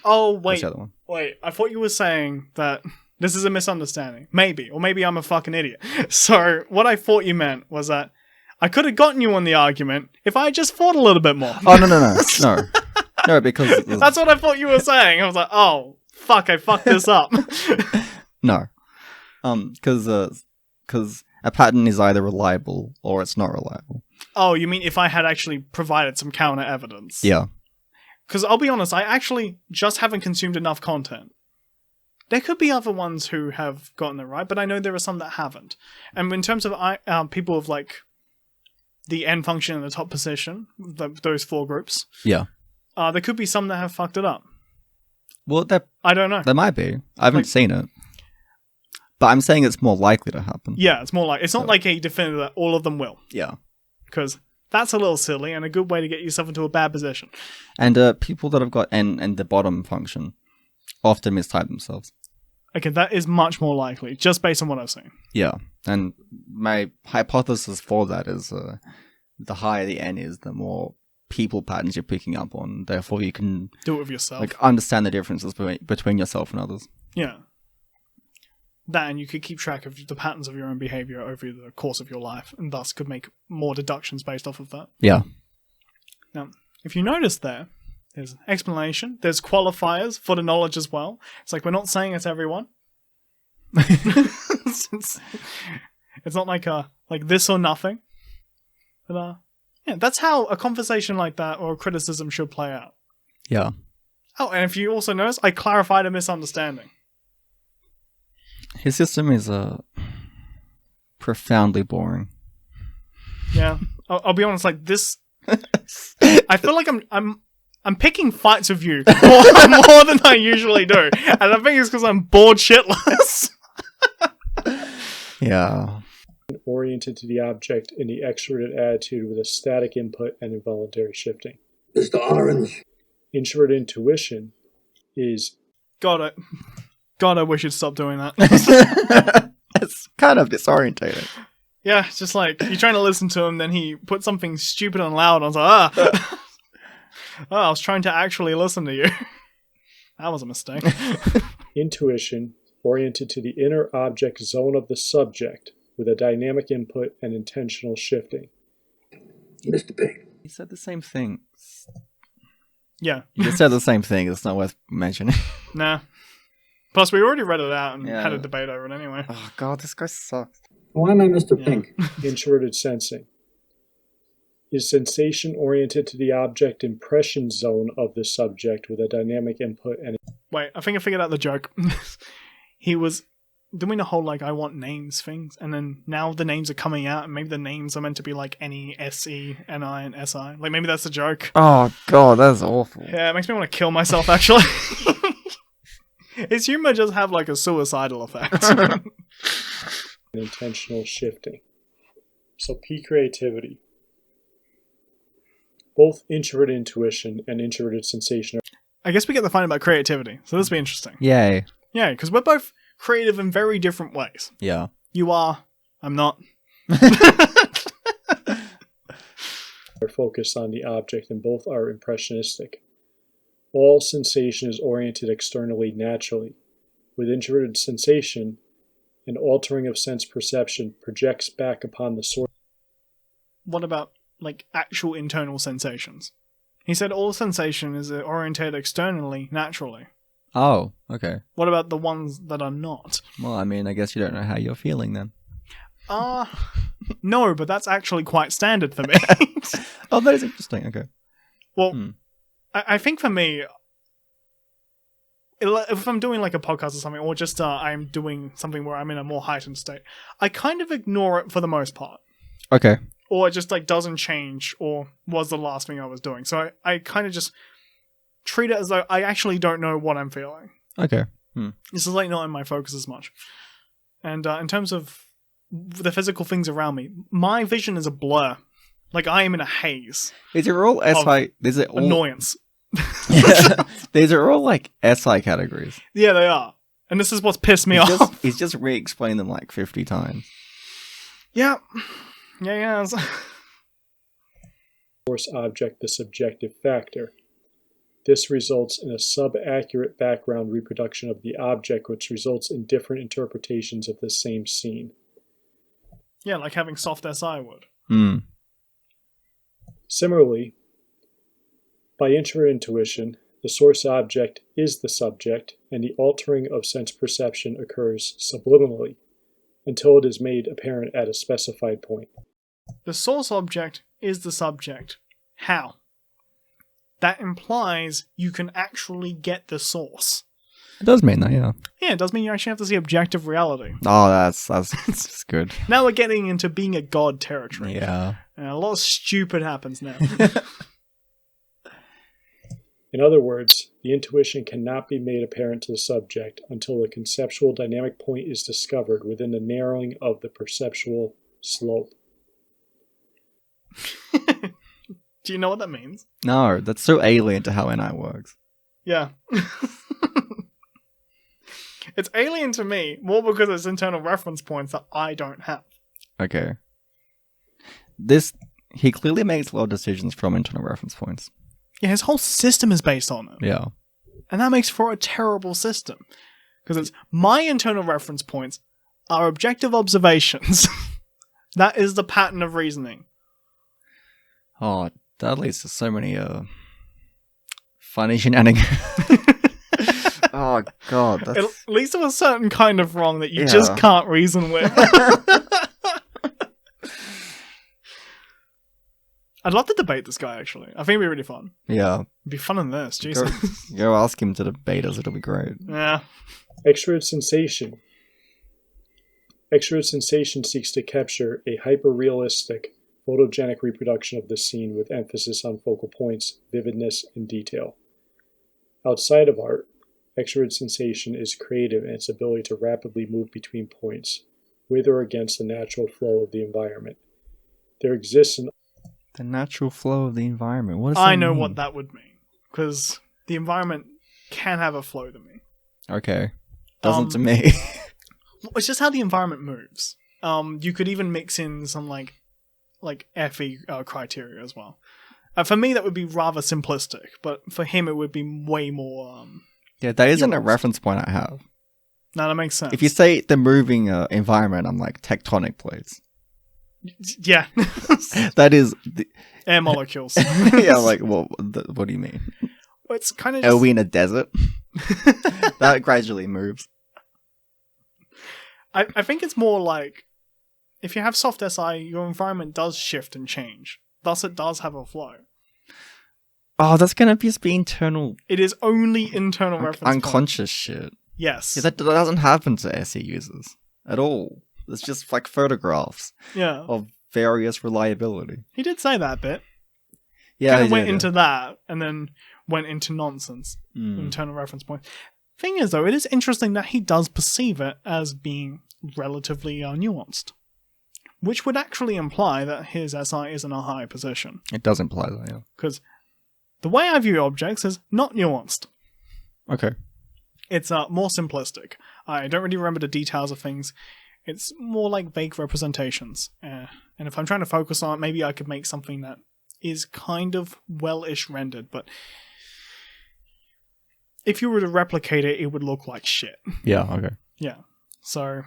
oh, what's the other one? Wait. I thought you were saying that this is a misunderstanding. Maybe. Or maybe I'm a fucking idiot. So, what I thought you meant was that I could have gotten you on the argument if I just thought a little bit more. Oh, no. No, because... That's what I thought you were saying. I was like, oh... fuck, I fucked this up. No. Because a pattern is either reliable or it's not reliable. Oh, you mean if I had actually provided some counter evidence? Yeah. Because I'll be honest, I actually just haven't consumed enough content. There could be other ones who have gotten it right, but I know there are some that haven't. And in terms of people of like the N function in the top position, those 4 groups, Yeah. There could be some that have fucked it up. Well, I don't know. there might be. I haven't seen it. But I'm saying it's more likely to happen. Yeah, it's more like... it's not like a definitive that all of them will. Yeah. Because that's a little silly and a good way to get yourself into a bad position. And people that have got N and the bottom function often mistype themselves. Okay, that is much more likely, just based on what I've seen. Yeah. And my hypothesis for that is the higher the N is, the more people patterns you're picking up on. Therefore, you can do it with yourself. Like understand the differences between yourself and others. Yeah. That, and you could keep track of the patterns of your own behavior over the course of your life, and thus could make more deductions based off of that. Yeah. Now, if you notice there's explanation, there's qualifiers for the knowledge as well. It's like we're not saying it's everyone. it's not like this or nothing. But yeah, that's how a conversation like that or a criticism should play out. Yeah. Oh, and if you also notice, I clarified a misunderstanding. His system is profoundly boring. Yeah, I'll be honest. Like this, I feel like I'm picking fights with you more than I usually do, and I think it's because I'm bored shitless. Yeah. Oriented to the object in the extroverted attitude with a static input and involuntary shifting. Mr. Orange. Introverted intuition is... God, I wish you'd stop doing that. It's kind of disorientating. Yeah, it's just like, you're trying to listen to him, then he put something stupid and loud, and I was like, oh, I was trying to actually listen to you. That was a mistake. Intuition, oriented to the inner object zone of the subject, with a dynamic input and intentional shifting. Mr. Pig. You said the same thing. Yeah. You just said the same thing. It's not worth mentioning. Nah. Plus, we already read it out and Yeah. had a debate over it anyway. Oh, God, this guy sucks. Why am I Mr. Yeah. Pink? Introverted sensing is sensation oriented to the object impression zone of the subject with a dynamic input and... Wait, I think I figured out the joke. He was doing the whole, like, I want names things, and then now the names are coming out, and maybe the names are meant to be like N-E, S-E, N-I, and S-I. Like, maybe that's the joke. Oh, God, that's awful. Yeah, it makes me want to kill myself, actually. His humor just have, like, a suicidal effect. intentional shifting. So P creativity. Both introverted intuition and introverted sensation are... I guess we get the finding about creativity, so this will be interesting. Yay. Yeah, because we're both creative in very different ways. Yeah. You are. I'm not. are focused on the object and both are impressionistic. All sensation is oriented externally naturally. With introverted sensation, an altering of sense perception projects back upon the source. What about, like, actual internal sensations? He said all sensation is oriented externally, naturally. Oh, okay. What about the ones that are not? Well, I mean, I guess you don't know how you're feeling then. No, but that's actually quite standard for me. Oh, that is interesting. Okay. Well, I think for me, if I'm doing like a podcast or something, or just I'm doing something where I'm in a more heightened state, I kind of ignore it for the most part. Okay. Or it just like doesn't change, or was the last thing I was doing. So I kind of just treat it as though I actually don't know what I'm feeling. Okay. This is like not in my focus as much. And in terms of the physical things around me, my vision is a blur. Like I am in a haze. These are all SI. These are all Annoyance. These are all like SI categories. Yeah, they are. And this is what's pissed me off. He's just re-explained them like 50 times. Yeah. Yeah. Source object, the subjective factor. This results in a sub-accurate background reproduction of the object, which results in different interpretations of the same scene. Yeah, like having soft SI would. Similarly, by introvert intuition, the source object is the subject, and the altering of sense perception occurs subliminally until it is made apparent at a specified point. The source object is the subject. How? That implies you can actually get the source. It does mean that, yeah. Yeah, it does mean you actually have to see objective reality. Oh, that's good. Now we're getting into being a god territory. Yeah. And a lot of stupid happens now. In other words, the intuition cannot be made apparent to the subject until a conceptual dynamic point is discovered within the narrowing of the perceptual slope. Do you know what that means? No, that's so alien to how NI works. Yeah. It's alien to me, more because it's internal reference points that I don't have. Okay. He clearly makes a lot of decisions from internal reference points. Yeah, his whole system is based on it. Yeah. And that makes for a terrible system. Because it's my internal reference points are objective observations. That is the pattern of reasoning. Oh, that leads to so many funny shenanigans. Oh god, It leads to a certain kind of wrong that you just can't reason with. I'd love to debate this guy, actually. I think it'd be really fun. Yeah. It'd be fun in this, Jesus. Go ask him to debate us, it'll be great. Yeah. Extrovert sensation. Extrovert sensation seeks to capture a hyper-realistic, photogenic reproduction of the scene with emphasis on focal points, vividness, and detail. Outside of art, extrovert sensation is creative in its ability to rapidly move between points, with or against the natural flow of the environment. There exists an The natural flow of the environment. What does that I know mean? what that would mean. Because the environment can have a flow to me. Okay. Doesn't to me. It's just how the environment moves. You could even mix in some like FE criteria as well. For me, that would be rather simplistic, but for him, it would be way more. Yeah, that isn't a reference point I have. No, that makes sense. If you say the moving environment, I'm like tectonic plates. Yeah. That is Air molecules. yeah, like what do you mean? Well, it's kind of. Are we in a desert? That gradually moves. I think it's more like if you have soft SI, your environment does shift and change. Thus, it does have a flow. Oh, that's gonna just be internal. It is only internal reference. Unconscious shit. Yes. Yeah, that doesn't happen to SE users at all. It's just like photographs. Yeah. Of various reliability. He did say that bit. Yeah, Kind of went into that and then went into nonsense. Internal reference point. Thing is, though, it is interesting that he does perceive it as being relatively nuanced, which would actually imply that his SI is in a high position. It does imply that, yeah. Because the way I view objects is not nuanced. Okay. It's more simplistic. I don't really remember the details of things. It's more like vague representations. And if I'm trying to focus on it, maybe I could make something that is kind of well-ish rendered, but if you were to replicate it, it would look like shit. Yeah, okay. Yeah. So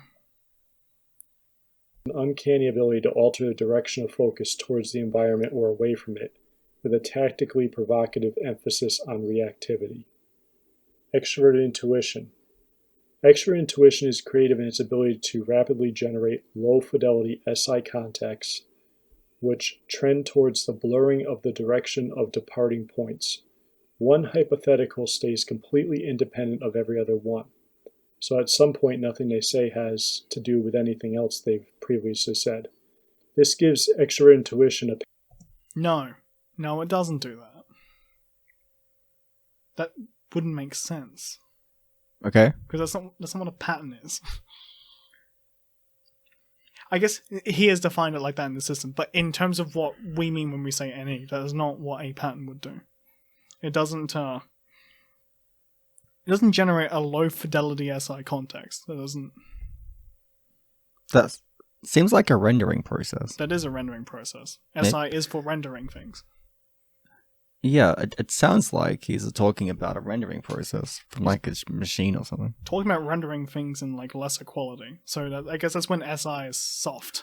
an uncanny ability to alter the direction of focus towards the environment or away from it, with a tactically provocative emphasis on reactivity. Extroverted intuition. Extroverted intuition is creative in its ability to rapidly generate low-fidelity SI contacts, which trend towards the blurring of the direction of departing points. One hypothetical stays completely independent of every other one. So at some point, nothing they say has to do with anything else they've previously said. This gives extrovert intuition a... No, it doesn't do that. That wouldn't make sense. Okay. Because that's not what a pattern is. I guess he has defined it like that in the system, but in terms of what we mean when we say NE, that is not what a pattern would do. It doesn't generate a low fidelity SI context. That doesn't. That seems like a rendering process. That is a rendering process. Maybe. SI is for rendering things. Yeah, it sounds like he's talking about a rendering process from like a machine or something. Talking about rendering things in like lesser quality. So I guess that's when SI is soft.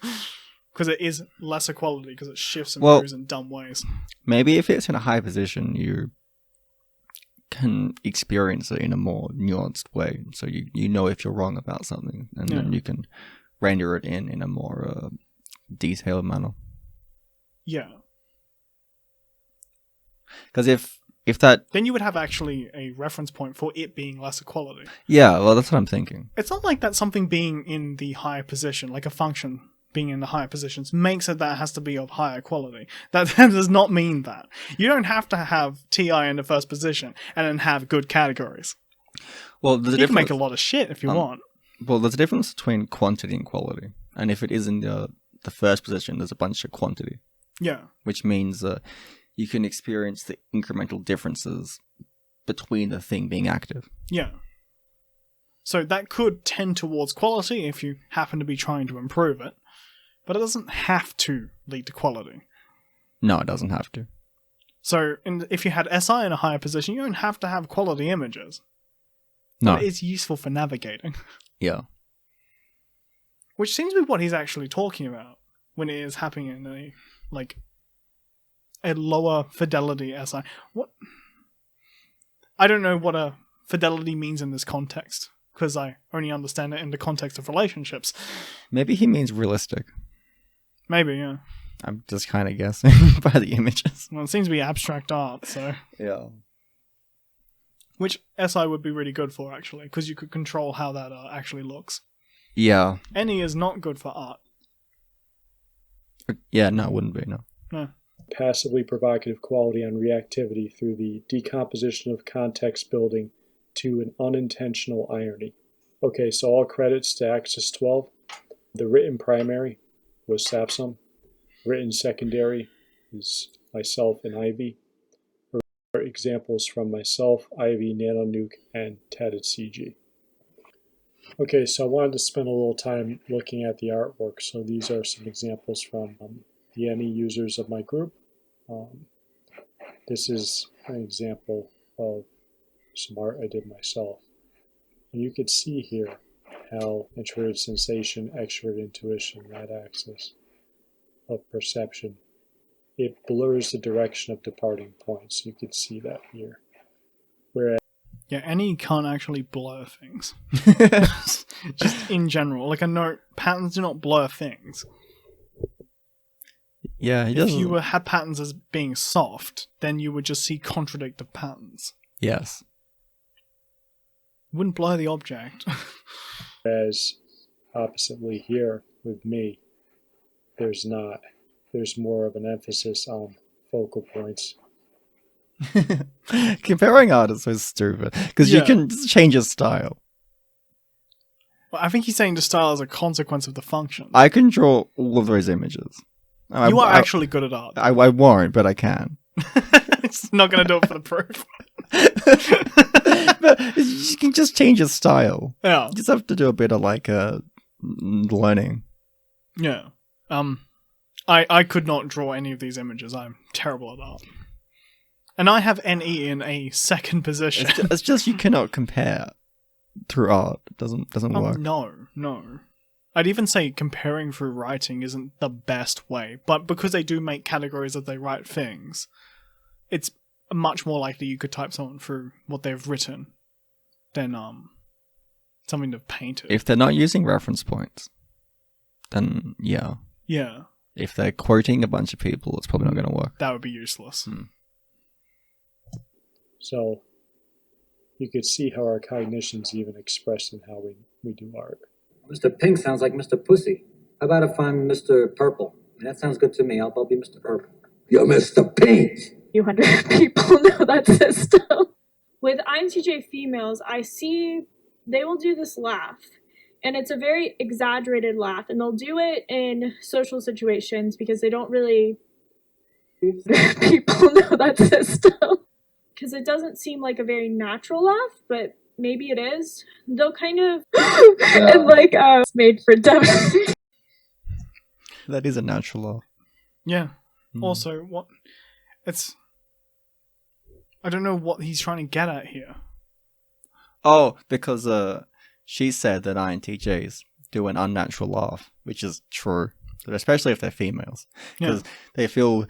Because it is lesser quality, because it shifts and moves in dumb ways. Maybe if it's in a high position, you can experience it in a more nuanced way. So you know if you're wrong about something, and then you can render it in a more detailed manner. Yeah. Because if that... Then you would have actually a reference point for it being lesser quality. Yeah, well, that's what I'm thinking. It's not like that something being in the higher position, like a function being in the higher positions, makes it that it has to be of higher quality. That does not mean that. You don't have to have TI in the first position and then have good categories. Well, you can make a lot of shit if you want. Well, there's a difference between quantity and quality. And if it is in the first position, there's a bunch of quantity. Yeah. Which means you can experience the incremental differences between the thing being active. Yeah. So that could tend towards quality if you happen to be trying to improve it, but it doesn't have to lead to quality. No, it doesn't have to. So if you had SI in a higher position, you don't have to have quality images. No. But it's useful for navigating. Yeah. Which seems to be what he's actually talking about when it is happening in a lower fidelity SI. What? I don't know what a fidelity means in this context, because I only understand it in the context of relationships. Maybe he means realistic. Maybe, yeah. I'm just kind of guessing by the images. Well, it seems to be abstract art, so... Yeah. Which SI would be really good for, actually, because you could control how that actually looks. Yeah. NE is not good for art. Yeah, no, it wouldn't be, no. No. Passively provocative quality on reactivity through the decomposition of context building to an unintentional irony. Okay, so all credits to Axis 12. The written primary was Sapsum. Written secondary is myself and Ivy. Examples from myself, Ivy, NanoNuke, and Tatted CG. Okay, so I wanted to spend a little time looking at the artwork. So these are some examples from the NE users of my group. This is an example of some art I did myself. And you could see here how introverted sensation, extroverted intuition, that axis of perception, it blurs the direction of departing points. You could see that here. Whereas NE can't actually blur things. Just in general. Like, I know patterns do not blur things. Yeah, he doesn't. If you had patterns as being soft, then you would just see contradictive patterns. Yes. Wouldn't blur the object. As oppositely here with me, there's not. There's more of an emphasis on focal points. Comparing art is so stupid because you can just change your style. Well, I think he's saying the style is a consequence of the function. I can draw all of those images. You are actually good at art. I won't, but I can. It's not going to do it for the proof. But you can just change your style. Yeah. You just have to do a bit of like learning. Yeah. I could not draw any of these images. I'm terrible at art. And I have NE in a second position. It's just you cannot compare through art. It doesn't work. No. I'd even say comparing through writing isn't the best way, but because they do make categories as they write things, it's much more likely you could type someone through what they've written than something they've painted. If they're not using reference points, then yeah. Yeah. If they're quoting a bunch of people, it's probably not going to work. That would be useless. So you could see how our cognition's even expressed in how we do art. Mr. Pink sounds like Mr. Pussy. How about if I'm Mr. Purple? That sounds good to me. I'll be Mr. Purple. You're Mr. Pink. A few hundred people know that system. with INTJ females, I see they will do this laugh, and it's a very exaggerated laugh, and they'll do it in social situations because they don't really people know that system. Because it doesn't seem like a very natural laugh, but maybe it is. They'll kind of and like made for dumb. That is a natural laugh. Yeah. Also, what it's I don't know what he's trying to get at here. Oh, because she said that INTJs do an unnatural laugh, which is true, especially if they're females, because they feel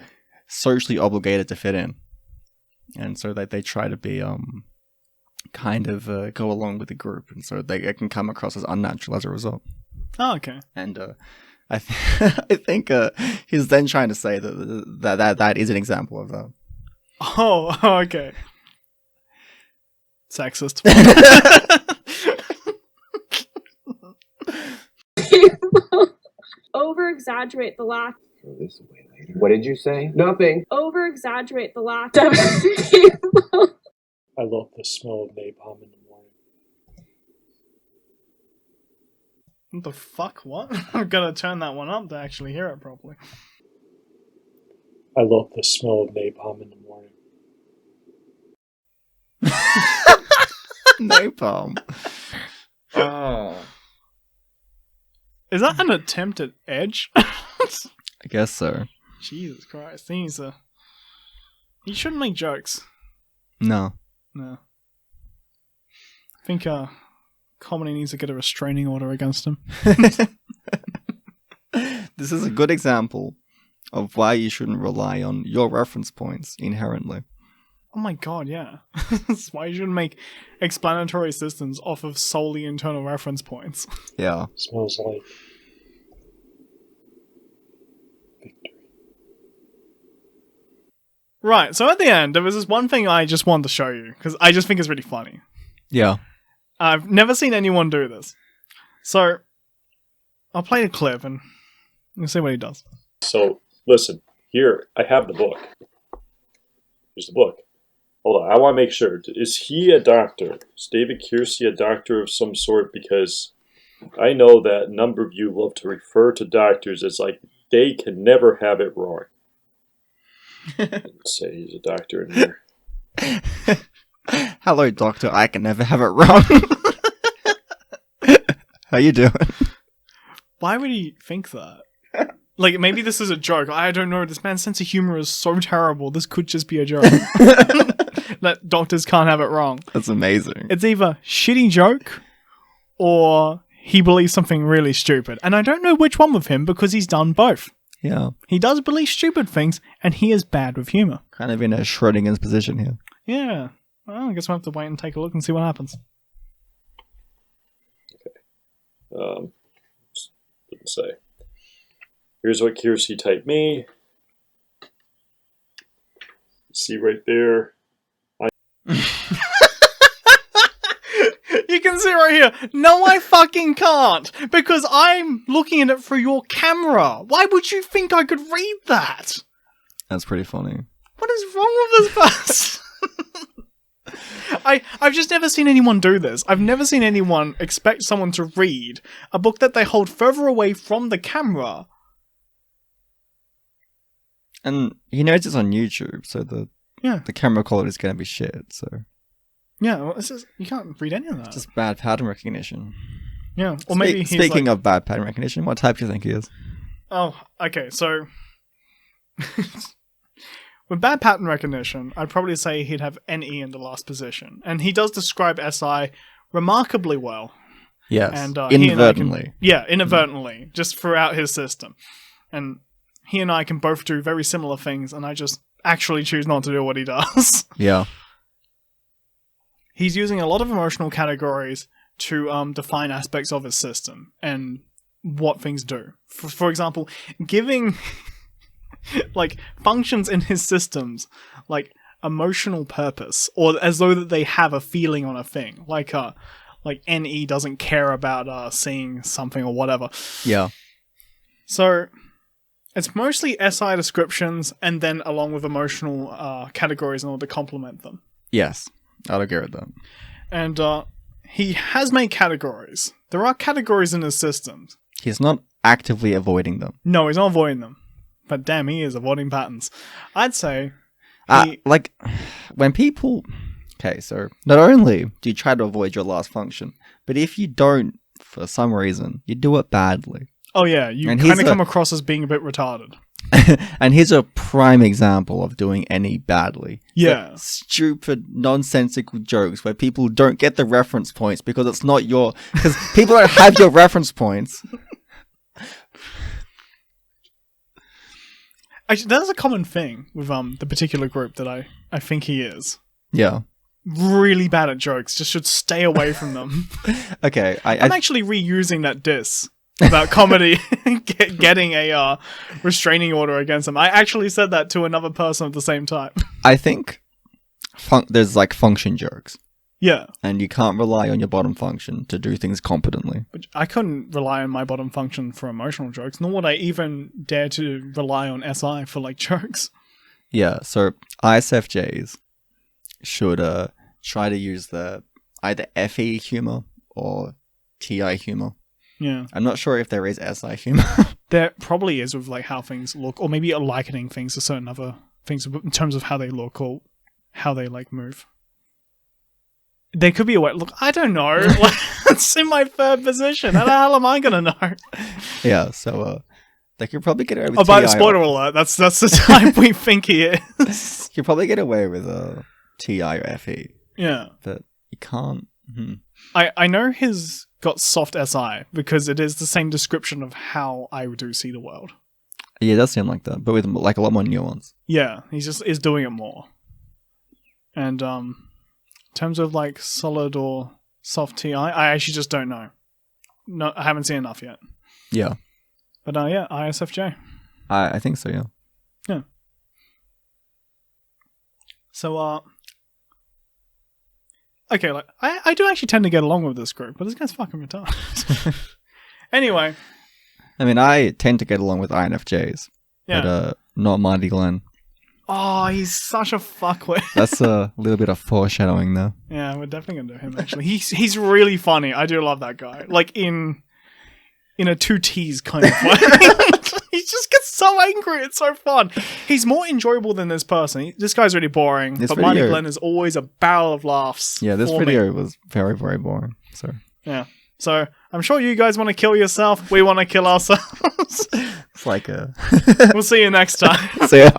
socially obligated to fit in, and so they try to be kind of go along with the group, and so they can come across as unnatural as a result. Oh, okay. And I think he's then trying to say that is an example of that. Oh, okay. Sexist. Over exaggerate the laugh. What did you say? Nothing. Over exaggerate the laugh. I love the smell of napalm in the morning. What the fuck? What? I've got to turn that one up to actually hear it properly. I love the smell of napalm in the morning. Napalm. Oh. Is that an attempt at edge? I guess so. Jesus Christ. He shouldn't make jokes. No. No. I think Comedy needs to get a restraining order against him. This is a good example of why you shouldn't rely on your reference points inherently. Oh my god, yeah. That's why you shouldn't make explanatory systems off of solely internal reference points. Yeah. Smells like victory. Right, so at the end, there was this one thing I just wanted to show you, because I just think it's really funny. Yeah. I've never seen anyone do this. So, I'll play the clip and we'll see what he does. So, listen, here, I have the book. Here's the book. Hold on, I want to make sure. Is he a doctor? Is David Kiersey a doctor of some sort? Because I know that a number of you love to refer to doctors as like, they can never have it wrong. Let's say he's a doctor in here. Hello, doctor. I can never have it wrong. How you doing? Why would he think that? Like, maybe this is a joke. I don't know. This man's sense of humor is so terrible. This could just be a joke. That doctors can't have it wrong. That's amazing. It's either shitty joke or he believes something really stupid. And I don't know which one with him because he's done both. Yeah. He does believe stupid things and he is bad with humor. Kind of in a Schrodinger's position here. Yeah. Well, I guess we'll have to wait and take a look and see what happens. Okay. Didn't say. Here's what Kiersey typed me. See right there. You can see right here. No, I fucking can't. Because I'm looking at it through your camera. Why would you think I could read that? That's pretty funny. What is wrong with this person? I've just never seen anyone do this. I've never seen anyone expect someone to read a book that they hold further away from the camera. And he knows it's on YouTube, so the camera quality is going to be shit, so... Yeah, well, you can't read any of that. It's just bad pattern recognition. Yeah, or maybe he's Speaking of bad pattern recognition, what type do you think he is? Oh, okay, so... With bad pattern recognition, I'd probably say he'd have NE in the last position. And he does describe SI remarkably well. Yes, and, inadvertently. Inadvertently, just throughout his system. And he and I can both do very similar things, and I just actually choose not to do what he does. Yeah. He's using a lot of emotional categories to define aspects of his system and what things do. For example, giving like functions in his systems like emotional purpose, or as though that they have a feeling on a thing. Like NE doesn't care about seeing something or whatever. Yeah. So it's mostly SI descriptions and then along with emotional categories in order to complement them. Yes. I'll agree with that. And he has made categories. There are categories in his systems. He's not actively avoiding them. No, he's not avoiding them. But damn, he is avoiding patterns. I'd say... Like, when people... Okay, so not only do you try to avoid your last function, but if you don't, for some reason, you do it badly. Oh yeah, you kind of come across as being a bit retarded. And here's a prime example of doing any badly. Yeah. Stupid, nonsensical jokes where people don't get the reference points because it's not your... Because people don't have your reference points. Actually, that's a common thing with the particular group that I think he is. Yeah. Really bad at jokes. Just should stay away from them. Okay. I'm actually reusing that diss about comedy getting a restraining order against him. I actually said that to another person at the same time. I think there's like function jokes. Yeah. And you can't rely on your bottom function to do things competently. But I couldn't rely on my bottom function for emotional jokes, nor would I even dare to rely on SI for like jokes. Yeah, so ISFJs should try to use the either FE humor or TI humor. Yeah. I'm not sure if there is SI humor. There probably is with like how things look, or maybe likening things to certain other things in terms of how they look or how they like move. There could be a way. Look, I don't know. Like, it's in my third position. How the hell am I gonna know? Yeah, so they could probably get away with. Oh, by the spoiler alert, that's the type we think he is. You probably get away with TI or FE. Yeah, but you can't. I know he's got soft SI because it is the same description of how I do see the world. Yeah, it does seem like that, but with like a lot more nuance. Yeah, he just is doing it more. And in terms of like solid or soft TI, I actually just don't know. No, I haven't seen enough yet. Yeah. But yeah, ISFJ. I think so, yeah. Yeah. So okay, like I do actually tend to get along with this group, but this guy's fucking retarded. Anyway. I mean, I tend to get along with INFJs. Yeah. But not Mighty Glenn. Oh, he's such a fuckwit. That's a little bit of foreshadowing, though. Yeah, we're definitely gonna do him. Actually, he's really funny. I do love that guy. Like in a 2Ts kind of way. He just gets so angry. It's so fun. He's more enjoyable than this person. This guy's really boring. But Mighty Glenn is always a barrel of laughs. Yeah, this video was very, very boring. So yeah. So I'm sure you guys want to kill yourself. We want to kill ourselves. It's like a. We'll see you next time. See ya.